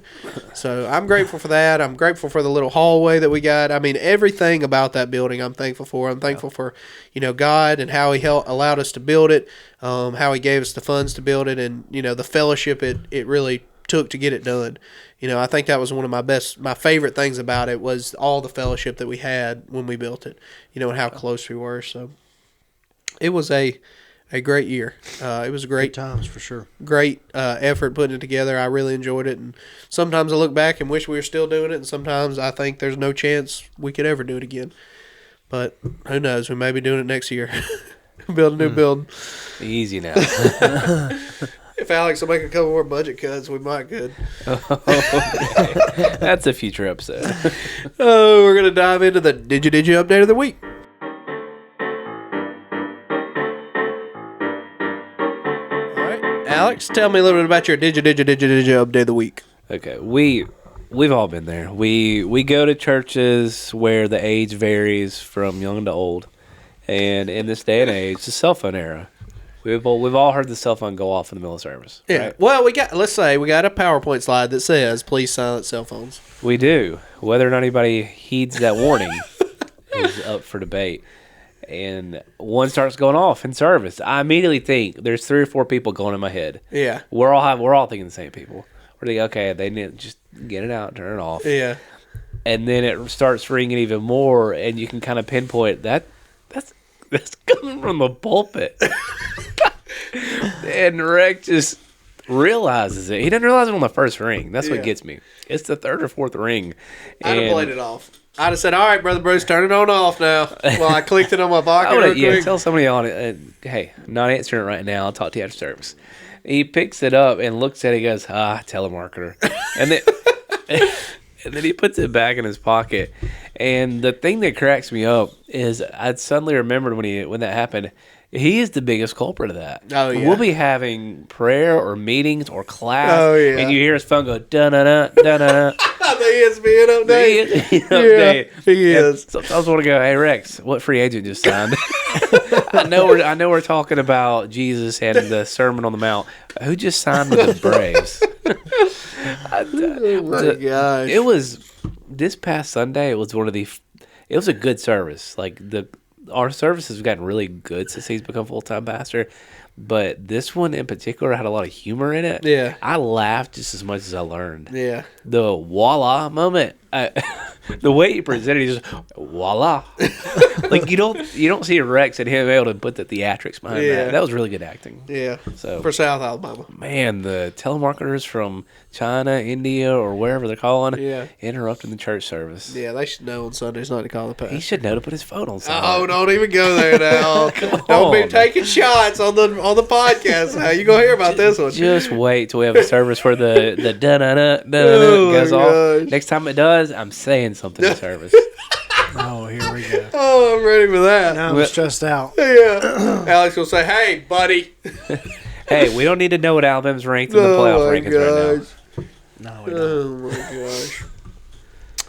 So I'm grateful for that. I'm grateful for the little hallway that we got. Everything about that building I'm thankful for. I'm thankful for, God and how He allowed us to build it, how He gave us the funds to build it, and, the fellowship it really took to get it done. I think that was one of my favorite things about it was all the fellowship that we had when we built it, and how close we were. So it was a great year. It was a great times for sure. Great effort putting it together. I really enjoyed it, and sometimes I look back and wish we were still doing it, and sometimes I think there's no chance we could ever do it again. But who knows? We may be doing it next year. Build a new building. Easy now. If Alex will make a couple more budget cuts, we might could. That's a future episode. We're gonna dive into the Did You update of the week. Alex, tell me a little bit about your Did You update of the week. Okay, we've all been there. We go to churches where the age varies from young to old, and in this day and age, the cell phone era. We've all heard the cell phone go off in the middle of service. Yeah. Right? Well, let's say we got a PowerPoint slide that says, "Please silence cell phones." We do. Whether or not anybody heeds that warning is up for debate. And one starts going off in service. I immediately think there's 3 or 4 people going in my head. Yeah. We're all thinking the same people. We're thinking, okay, they need to just get it out, turn it off. Yeah. And then it starts ringing even more, and you can kind of pinpoint that's coming from the pulpit. And Rick just realizes it. He doesn't realize it on the first ring. That's what gets me. It's the 3rd or 4th ring. I'd have played it off. I'd have said, "All right, Brother Bruce, turn it on off now." Well, I clicked it on my pocket real quick. Tell somebody on it, hey, I'm not answering it right now. I'll talk to you after service. He picks it up and looks at it. He goes, telemarketer. And then, and then he puts it back in his pocket. And the thing that cracks me up is I suddenly remembered when that happened, he is the biggest culprit of that. Oh, yeah. We'll be having prayer or meetings or class, and you hear his phone go, da-na-na, da-na-na. The ESPN update. He is. Sometimes I want to go, hey Rex, what free agent just signed? I know we're talking about Jesus and the Sermon on the Mount. Who just signed with the Braves? Oh my gosh! It was this past Sunday. It was it was a good service. Like our services have gotten really good since he's become full-time pastor. But this one in particular had a lot of humor in it. Yeah. I laughed just as much as I learned. Yeah. The voila moment. The way he presented it, just voila. Like you don't see Rex and him able to put the theatrics behind that. That was really good acting. Yeah. So for South Alabama. Man, the telemarketers from China, India, or wherever they're calling, interrupting the church service. Yeah, they should know on Sundays not to call the pastor. He should know to put his phone on silent. Oh, don't even go there now. Don't be taking shots on the podcast now. You gonna hear about this one. Just wait till we have a service where the da-na-na goes off. Next time it does, I'm saying something in service. Oh, here we go. Oh, I'm ready for that. Now I'm stressed out. Yeah. Alex will say, "Hey, buddy." Hey, we don't need to know what Alabama's ranked in the playoff rankings right now. No, we don't. Oh my gosh.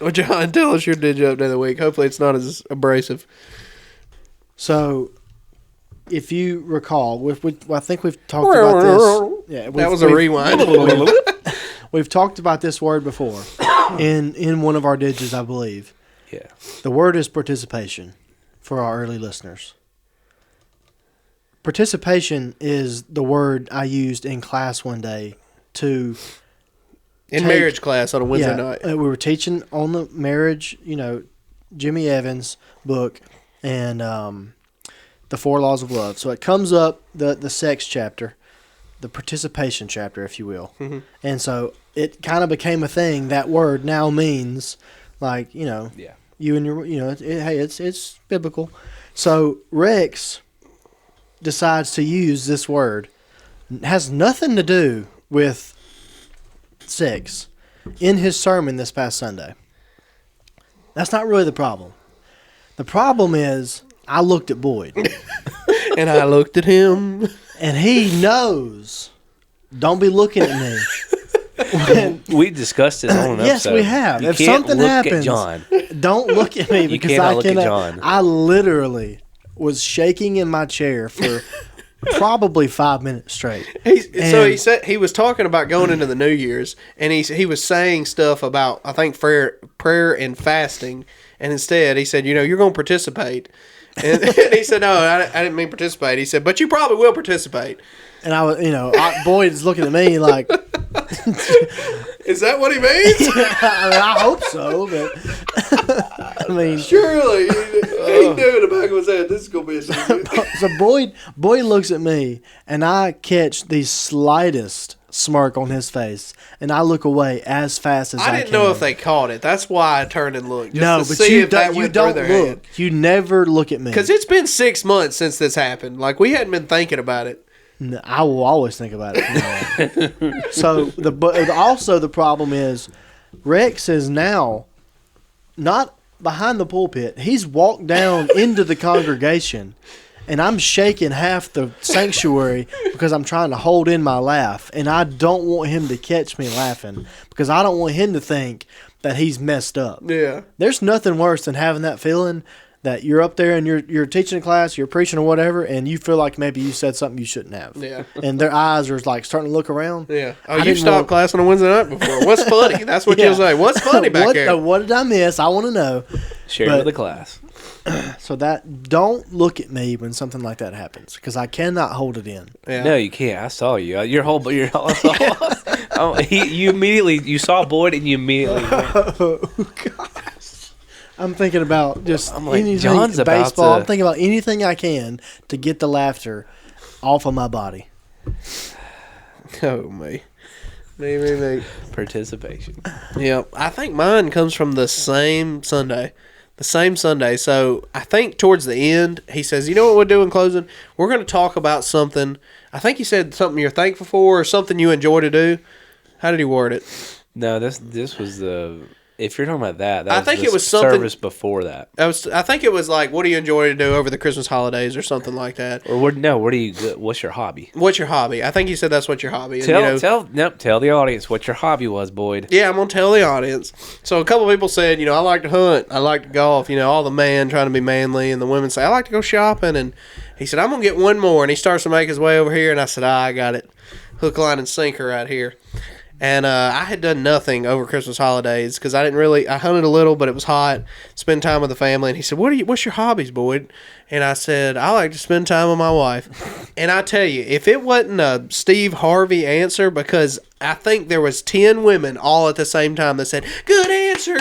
Well, John, tell us your Digi update of the week. Hopefully, it's not as abrasive. So, if you recall, I think we've talked about this. Yeah, that was a rewind. We've talked about this word before in one of our digits, I believe. Yeah. The word is participation for our early listeners. Participation is the word I used in class one day to marriage class on a Wednesday night. We were teaching on the marriage, Jimmy Evans book and the 4 Laws of Love. So it comes up, the sex chapter, the participation chapter, if you will. Mm-hmm. And so it kind of became a thing. That word now means like, you and your, hey, it's biblical. So Rex decides to use this word. It has nothing to do with sex in his sermon this past Sunday. That's not really the problem. The problem is I looked at Boyd. And I looked at him. And he knows. Don't be looking at me. We discussed this on an yes, episode. we have. You if can't something look happens, at John. Don't look at me because cannot look at John. I literally was shaking in my chair for probably 5 minutes straight. So he said he was talking about going into the New Year's, and he was saying stuff about, I think, prayer and fasting, and instead he said, you're going to participate. And he said, no, I didn't mean participate. He said, but you probably will participate. And I was, Boyd's looking at me like, is that what he means? I hope so, but I mean, surely he knew in the back of his head this is gonna be a secret. So Boyd looks at me, and I catch the slightest smirk on his face, and I look away as fast as I can. I didn't know if they caught it. That's why I turned and looked. But you don't look. Head. You never look at me because it's been 6 months since this happened. Like we hadn't been thinking about it. No, I will always think about it. No. So the problem is Rex is now not behind the pulpit. He's walked down into the congregation, and I'm shaking half the sanctuary because I'm trying to hold in my laugh, and I don't want him to catch me laughing because I don't want him to think that he's messed up. Yeah. There's nothing worse than having that feeling that you're up there and you're teaching a class, you're preaching or whatever, and you feel like maybe you said something you shouldn't have. Yeah. And their eyes are like starting to look around. Yeah. Oh, I you didn't stopped want- class on a Wednesday night before. What's funny? That's what Yeah. you'll say. What's funny back there? What did I miss? I want to know. Share it But- with the class. So that don't look at me when something like that happens because I cannot hold it in. Yeah. No, you can't. I saw you. Your whole. You immediately you saw Boyd and you immediately. Went, Oh gosh. I'm thinking about just I'm like, anything John's about baseball. to- I'm thinking about anything I can to get the laughter off of my body. Oh, me. Me. Participation. Yeah, I think mine comes from the same Sunday. So I think towards the end, he says, you know what we'll do in closing? We're going to talk about something. I think he said something you're thankful for or something you enjoy to do. How did he word it? No, this was the. If you're talking about that, I was think the it was something- service before that. I think it was like, what do you enjoy to do over the Christmas holidays or something like that. Or what? No, what do you? What's your hobby? What's your hobby? I think he said that's what your hobby is. Tell the audience what your hobby was, Boyd. Yeah, I'm going to tell the audience. So a couple people said, I like to hunt. I like to golf. All the men trying to be manly. And the women say, I like to go shopping. And he said, I'm going to get one more. And he starts to make his way over here. And I said, I got it. Hook, line, and sinker right here. And I had done nothing over Christmas holidays because I hunted a little, but it was hot. Spend time with the family. And he said, what's your hobbies, Boyd? And I said, I like to spend time with my wife. And I tell you, if it wasn't a Steve Harvey answer, because I think there was 10 women all at the same time that said, good answer.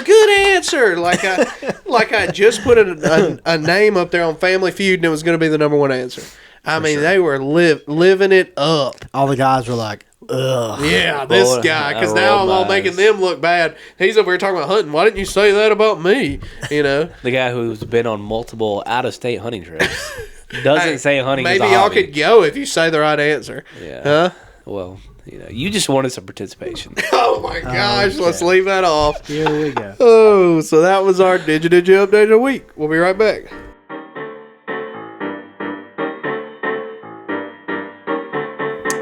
Like I just put a name up there on Family Feud and it was going to be the number one answer. I mean, they were living it up. All the guys were like, ugh. Yeah, this Boy, guy, because I now rolled I'm all my making eyes. them look bad. He's over here talking about hunting. Why didn't you say that about me? The guy who's been on multiple out-of-state hunting trips doesn't Hey, say hunting. maybe is a y'all hobby. could go if you say the right answer. Yeah. Huh? Well, you just wanted some participation. Oh my gosh, let's leave that off. Here we go. Oh, so that was our Did You update of the week. We'll be right back.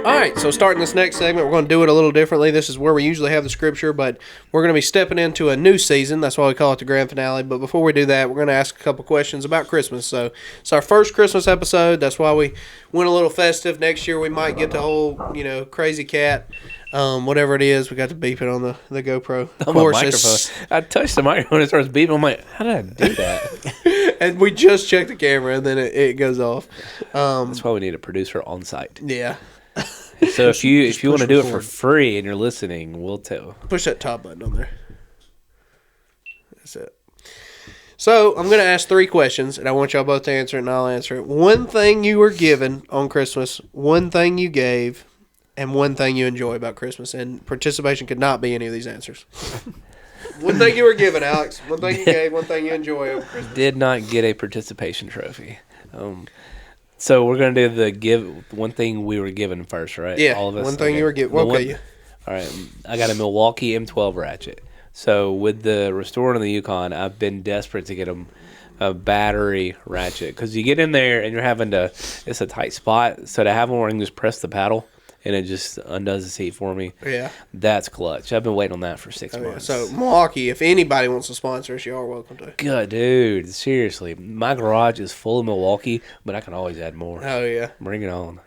All right, so starting this next segment, we're going to do it a little differently. This is where we usually have the scripture, but we're going to be stepping into a new season. That's why we call it the grand finale. But before we do that, we're going to ask a couple questions about Christmas. So it's our first Christmas episode. That's why we went a little festive. Next year, we might get the whole, crazy cat, whatever it is. We got to beep it on the GoPro. Of On my course, microphone. I touched the microphone and it starts beeping. I'm like, how did I do that? and we just checked the camera, and then it goes off. That's why we need a producer on site. Yeah. So if you want to do it for record. free and you're listening, we'll tell. Push that top button on there. That's it. So I'm going to ask 3 questions, and I want y'all both to answer it, and I'll answer it. One thing you were given on Christmas, one thing you gave, and one thing you enjoy about Christmas. And participation could not be any of these answers. One thing you were given, Alex. One thing you gave, one thing you enjoy over Christmas. Did not get a participation trophy. So we're gonna do the give one thing we were given first, right? Yeah, all of us. one thing you were given. The Okay. All right, I got a Milwaukee M12 ratchet. So with the Restorer and the Yukon, I've been desperate to get a battery ratchet because you get in there and you're having to. It's a tight spot, so to have one where you can just press the paddle and it just undoes the seat for me. Yeah. That's clutch. I've been waiting on that for 6 Oh, yeah. months. So Milwaukee, if anybody wants to sponsor us, you are welcome to. Good dude, seriously, my garage is full of Milwaukee, but I can always add more. Oh yeah. Bring it on.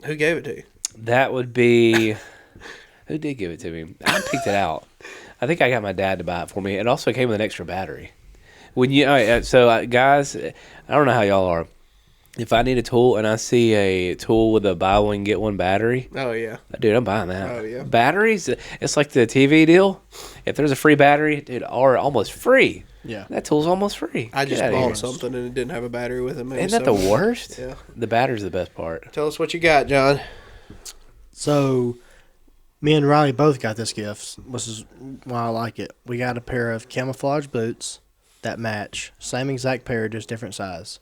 Who gave it to you? That would be who did give it to me? I picked it out. I think I got my dad to buy it for me. It also came with an extra battery. When you guys, I don't know how y'all are. If I need a tool and I see a tool with a buy one get one battery, Oh yeah. dude, I'm buying that. Oh, yeah. Batteries, it's like the TV deal. If there's a free battery, dude, or almost free. Yeah. That tool's almost free. I Get just outta here. bought something and it didn't have a battery with it. Maybe Isn't that the so. worst? Yeah. The battery's the best part. Tell us what you got, John. So, me and Riley both got this gift, which is why I like it. We got a pair of camouflage boots that match. Same exact pair, just different size.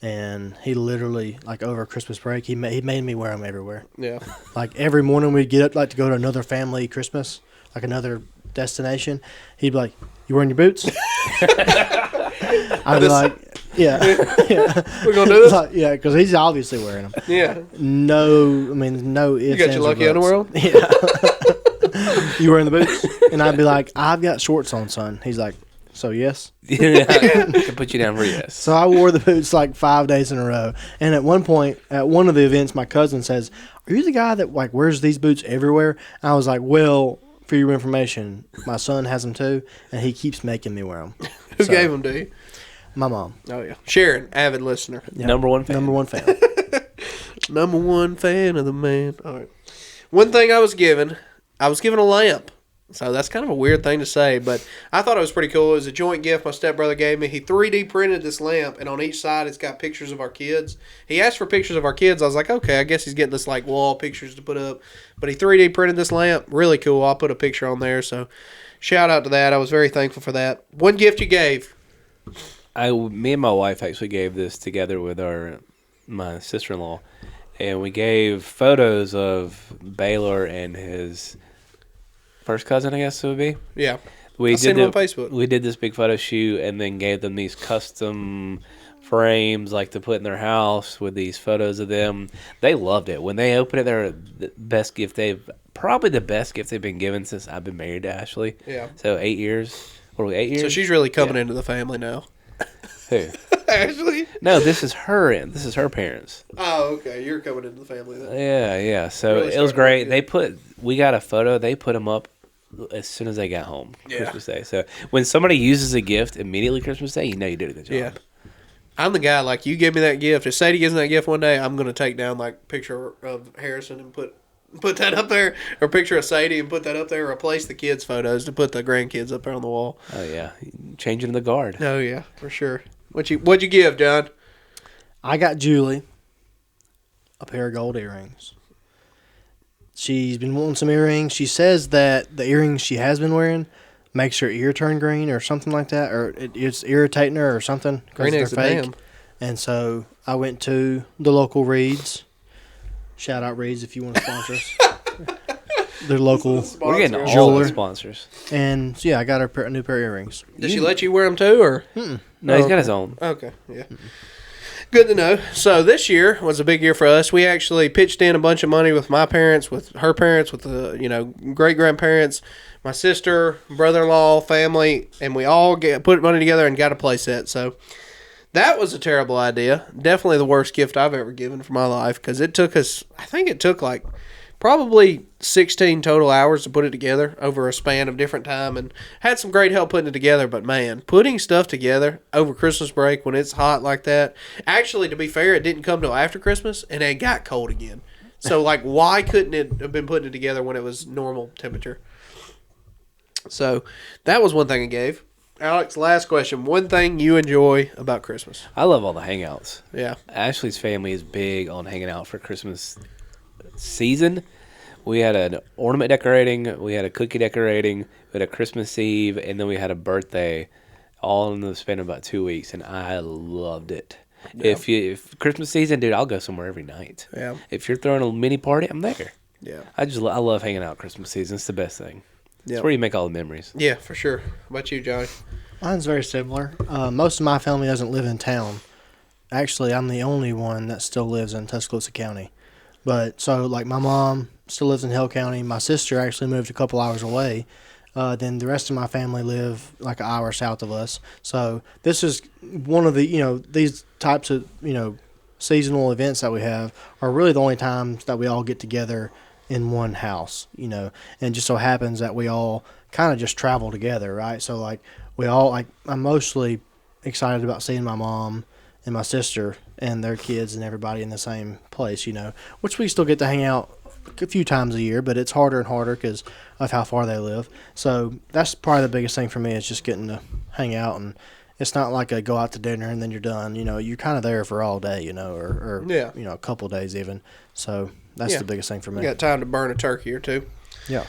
And he literally, like over Christmas break, he made me wear them everywhere. Yeah. Like every morning we'd get up like to go to another family Christmas, like another destination. He'd be like, "You wearing your boots?" I'd be like, "Yeah, yeah." We're gonna do this? Like, yeah, because he's obviously wearing them. Yeah. No ifs, You got your ands, or lucky buts. underwear on? Yeah. You wearing the boots? And I'd be like, "I've got shorts on, son." He's like, So yes. Yeah, I can put you down for yes. So I wore the boots like 5 days in a row. And at one point, at one of the events, my cousin says, "Are you the guy that like wears these boots everywhere?" And I was like, "Well, for your information, my son has them too, and he keeps making me wear them." Who gave them to you? My mom. Oh yeah, Sharon, avid listener, Yeah. Number one fan. Number one fan. number one fan of the man. All right. One thing I was given a lamp. So that's kind of a weird thing to say, but I thought it was pretty cool. It was a joint gift my stepbrother gave me. He 3D printed this lamp, and on each side it's got pictures of our kids. He asked for pictures of our kids. I was like, okay, I guess he's getting this like wall pictures to put up. But he 3D printed this lamp. Really cool. I'll put a picture on there. So shout out to that. I was very thankful for that. One gift you gave. Me and my wife actually gave this together with my sister-in-law, and we gave photos of Baylor and his first cousin, I guess it would be. Yeah. We I seen him on Facebook. We did this big photo shoot and then gave them these custom frames like to put in their house with these photos of them. They loved it. When they opened it, they're the best gift probably the best gift they've been given since I've been married to Ashley. Yeah. So 8 years. What are we, 8 years? So she's really coming into the family now. Who? Ashley? No, this is her. This is her parents. Oh, okay. You're coming into the family then. Yeah. So Really it was starting to great. We got a photo. They put them up as soon as they got home, Yeah. Christmas Day. So when somebody uses a gift immediately Christmas Day, you know you did a good job. Yeah. I'm the guy, like, you give me that gift. If Sadie gives me that gift one day, I'm going to take down, like, a picture of Harrison and put that up there, or a picture of Sadie and put that up there, or replace the kids' photos to put the grandkids up there on the wall. Oh yeah, changing the guard. Oh, yeah, for sure. What'd you give, John? I got Julie a pair of gold earrings. She's been wanting some earrings. She says that the earrings she has been wearing makes her ear turn green or something like that, or it's irritating her or something because Green they're eggs a fake. damn. And so I went to the local Reeds. Shout out Reeds if you want to sponsor us. They're local. We're getting all Jeweler. the sponsors. And so, yeah, I got her a new pair of earrings. Did she let you wear them too, or? No, he's got his own. Okay, yeah. Good to know. So this year was a big year for us. We actually pitched in a bunch of money with my parents, with her parents, with the great grandparents, my sister, brother-in-law, family, and we all put money together and got a play set. So that was a terrible idea. Definitely the worst gift I've ever given for my life, because it took us. I think it took like probably 16 total hours to put it together over a span of different time, and had some great help putting it together. But man, putting stuff together over Christmas break when it's hot like that, actually, to be fair, it didn't come till after Christmas and it got cold again. So like, why couldn't it have been putting it together when it was normal temperature? So that was one thing I gave. Alex, last question. One thing you enjoy about Christmas? I love all the hangouts. Yeah. Ashley's family is big on hanging out for Christmas season. We had an ornament decorating, we had a cookie decorating, we had a Christmas Eve, and then we had a birthday, all in the span of about 2 weeks, and I loved it. Yeah. If Christmas season, dude, I'll go somewhere every night. Yeah. If you're throwing a mini party, I'm there. Yeah. I love hanging out Christmas season. It's the best thing. Yeah. It's where you make all the memories. Yeah, for sure. How about you, Johnny? Mine's very similar. Most of my family doesn't live in town. Actually, I'm the only one that still lives in Tuscaloosa County. But so, like, my mom still lives in Hill County. My sister actually moved a couple hours away. Then the rest of my family live like an hour south of us. So this is one of the, these types of, seasonal events that we have are really the only times that we all get together in one house, and it just so happens that we all kind of just travel together, right? So, like, I'm mostly excited about seeing my mom and my sister and their kids and everybody in the same place, which we still get to hang out a few times a year, but it's harder and harder because of how far they live. So that's probably the biggest thing for me is just getting to hang out, and it's not like a go out to dinner and then you're done. You're kind of there for all day, or Yeah. a couple days even. So that's the biggest thing for me. You got time to burn a turkey or two. Yeah.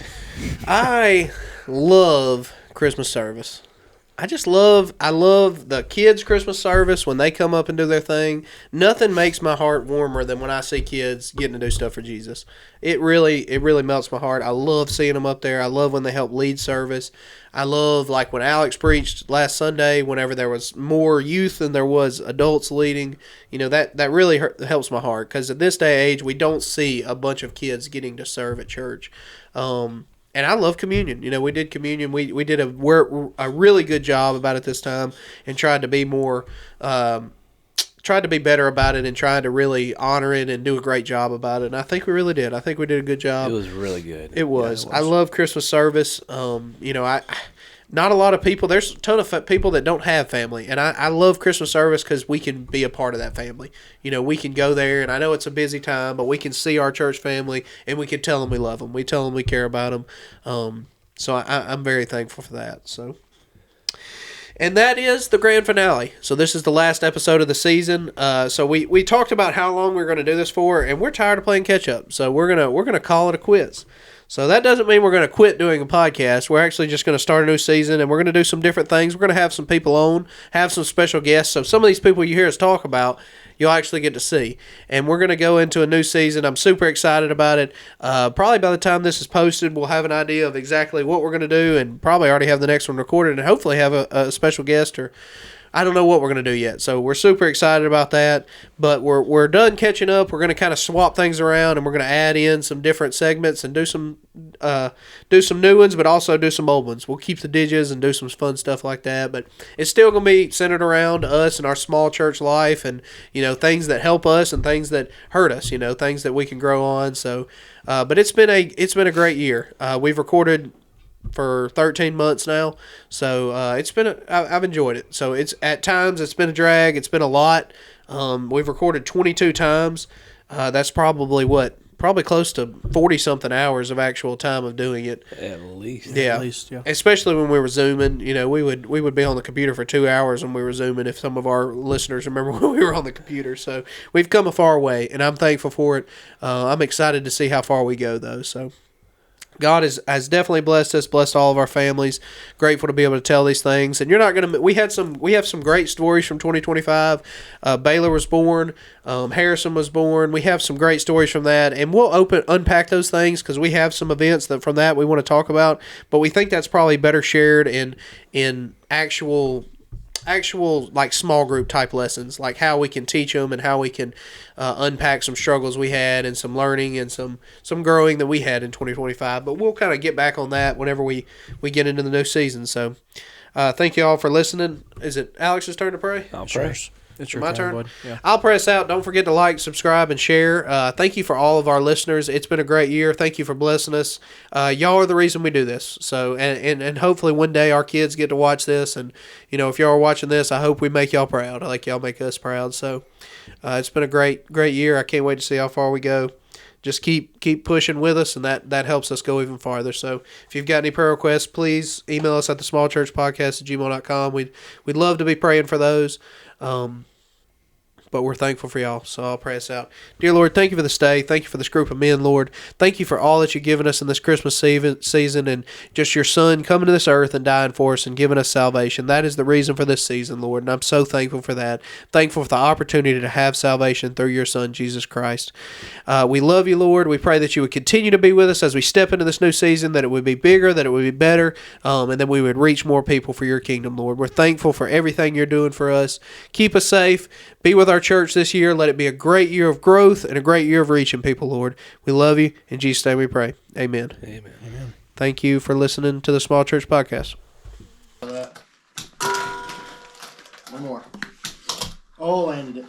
I love Christmas service. I love the kids' Christmas service when they come up and do their thing. Nothing makes my heart warmer than when I see kids getting to do stuff for Jesus. It really melts my heart. I love seeing them up there. I love when they help lead service. I love, like, when Alex preached last Sunday, whenever there was more youth than there was adults leading. That really helps my heart, because at this day and age, we don't see a bunch of kids getting to serve at church. and I love communion. You know, we did communion. We did a really good job about it this time, and tried to be more, tried to be better about it, and tried to really honor it and do a great job about it. And I think we really did. I think we did a good job. It was really good. It was. I love Christmas service. You know, not a lot of people. There's a ton of people that don't have family, and I love Christmas service because we can be a part of that family. You know, we can go there, and I know it's a busy time, but we can see our church family, and we can tell them we love them. We tell them we care about them. So I'm very thankful for that. So. And that is the grand finale. So this is the last episode of the season. So we talked about how long we're going to do this for, and we're tired of playing catch up. So we're gonna call it a quiz. So that doesn't mean we're going to quit doing a podcast. We're actually just going to start a new season, and we're going to do some different things. We're going to have some people on, have some special guests. So some of these people you hear us talk about, you'll actually get to see. And we're going to go into a new season. I'm super excited about it. Probably by the time this is posted, we'll have an idea of exactly what we're going to do, and probably already have the next one recorded, and hopefully have a special guest, or I don't know what we're going to do yet. So we're super excited about that. But we're done catching up. We're going to kind of swap things around, and we're going to add in some different segments and do some new ones, but also do some old ones. We'll keep the digits and do some fun stuff like that. But it's still going to be centered around us and our small church life, and you know, things that help us and things that hurt us. You know, things that we can grow on. So, but it's been a great year. We've recorded for 13 months now, so I've enjoyed it. So at times it's been a drag, it's been a lot. We've recorded 22 times. That's probably close to 40 something hours of actual time of doing it. At least. Yeah. At least, yeah. Especially when we were Zooming, you know, we would be on the computer for 2 hours when we were Zooming, if some of our listeners remember when we were on the computer. So we've come a far way, and I'm thankful for it. I'm excited to see how far we go, though. So God has definitely blessed us, blessed all of our families. Grateful to be able to tell these things. And you're not going to. We have some great stories from 2025. Baylor was born. Harrison was born. We have some great stories from that, and we'll unpack those things because we have some events from that we want to talk about. But we think that's probably better shared in actual like small group type lessons, like how we can teach them and how we can unpack some struggles we had and some learning and some growing that we had in 2025. But we'll kind of get back on that whenever we get into the new season. So thank you all for listening. Is it Alex's turn to pray? I'll pray. It's your My turn. bud. Yeah. I'll press out. Don't forget to like, subscribe, and share. Thank you for all of our listeners. It's been a great year. Thank you for blessing us. Y'all are the reason we do this. So, and hopefully one day our kids get to watch this. And, you know, if y'all are watching this, I hope we make y'all proud. Like y'all make us proud. So, it's been a great year. I can't wait to see how far we go. Just keep pushing with us, and that helps us go even farther. So if you've got any prayer requests, please email us at thesmallchurchpodcast@gmail.com. We'd love to be praying for those. But we're thankful for y'all, so I'll pray us out. Dear Lord, thank you for this day. Thank you for this group of men, Lord. Thank you for all that you've given us in this Christmas season, and just your Son coming to this earth and dying for us and giving us salvation. That is the reason for this season, Lord, and I'm so thankful for that. Thankful for the opportunity to have salvation through your Son, Jesus Christ. We love you, Lord. We pray that you would continue to be with us as we step into this new season, that it would be bigger, that it would be better, and that we would reach more people for your kingdom, Lord. We're thankful for everything you're doing for us. Keep us safe. Be with our church this year. Let it be a great year of growth and a great year of reaching people, Lord. We love you. In Jesus' name we pray. Amen. Amen. Thank you for listening to the Small Church Podcast. One more. Oh, landed it.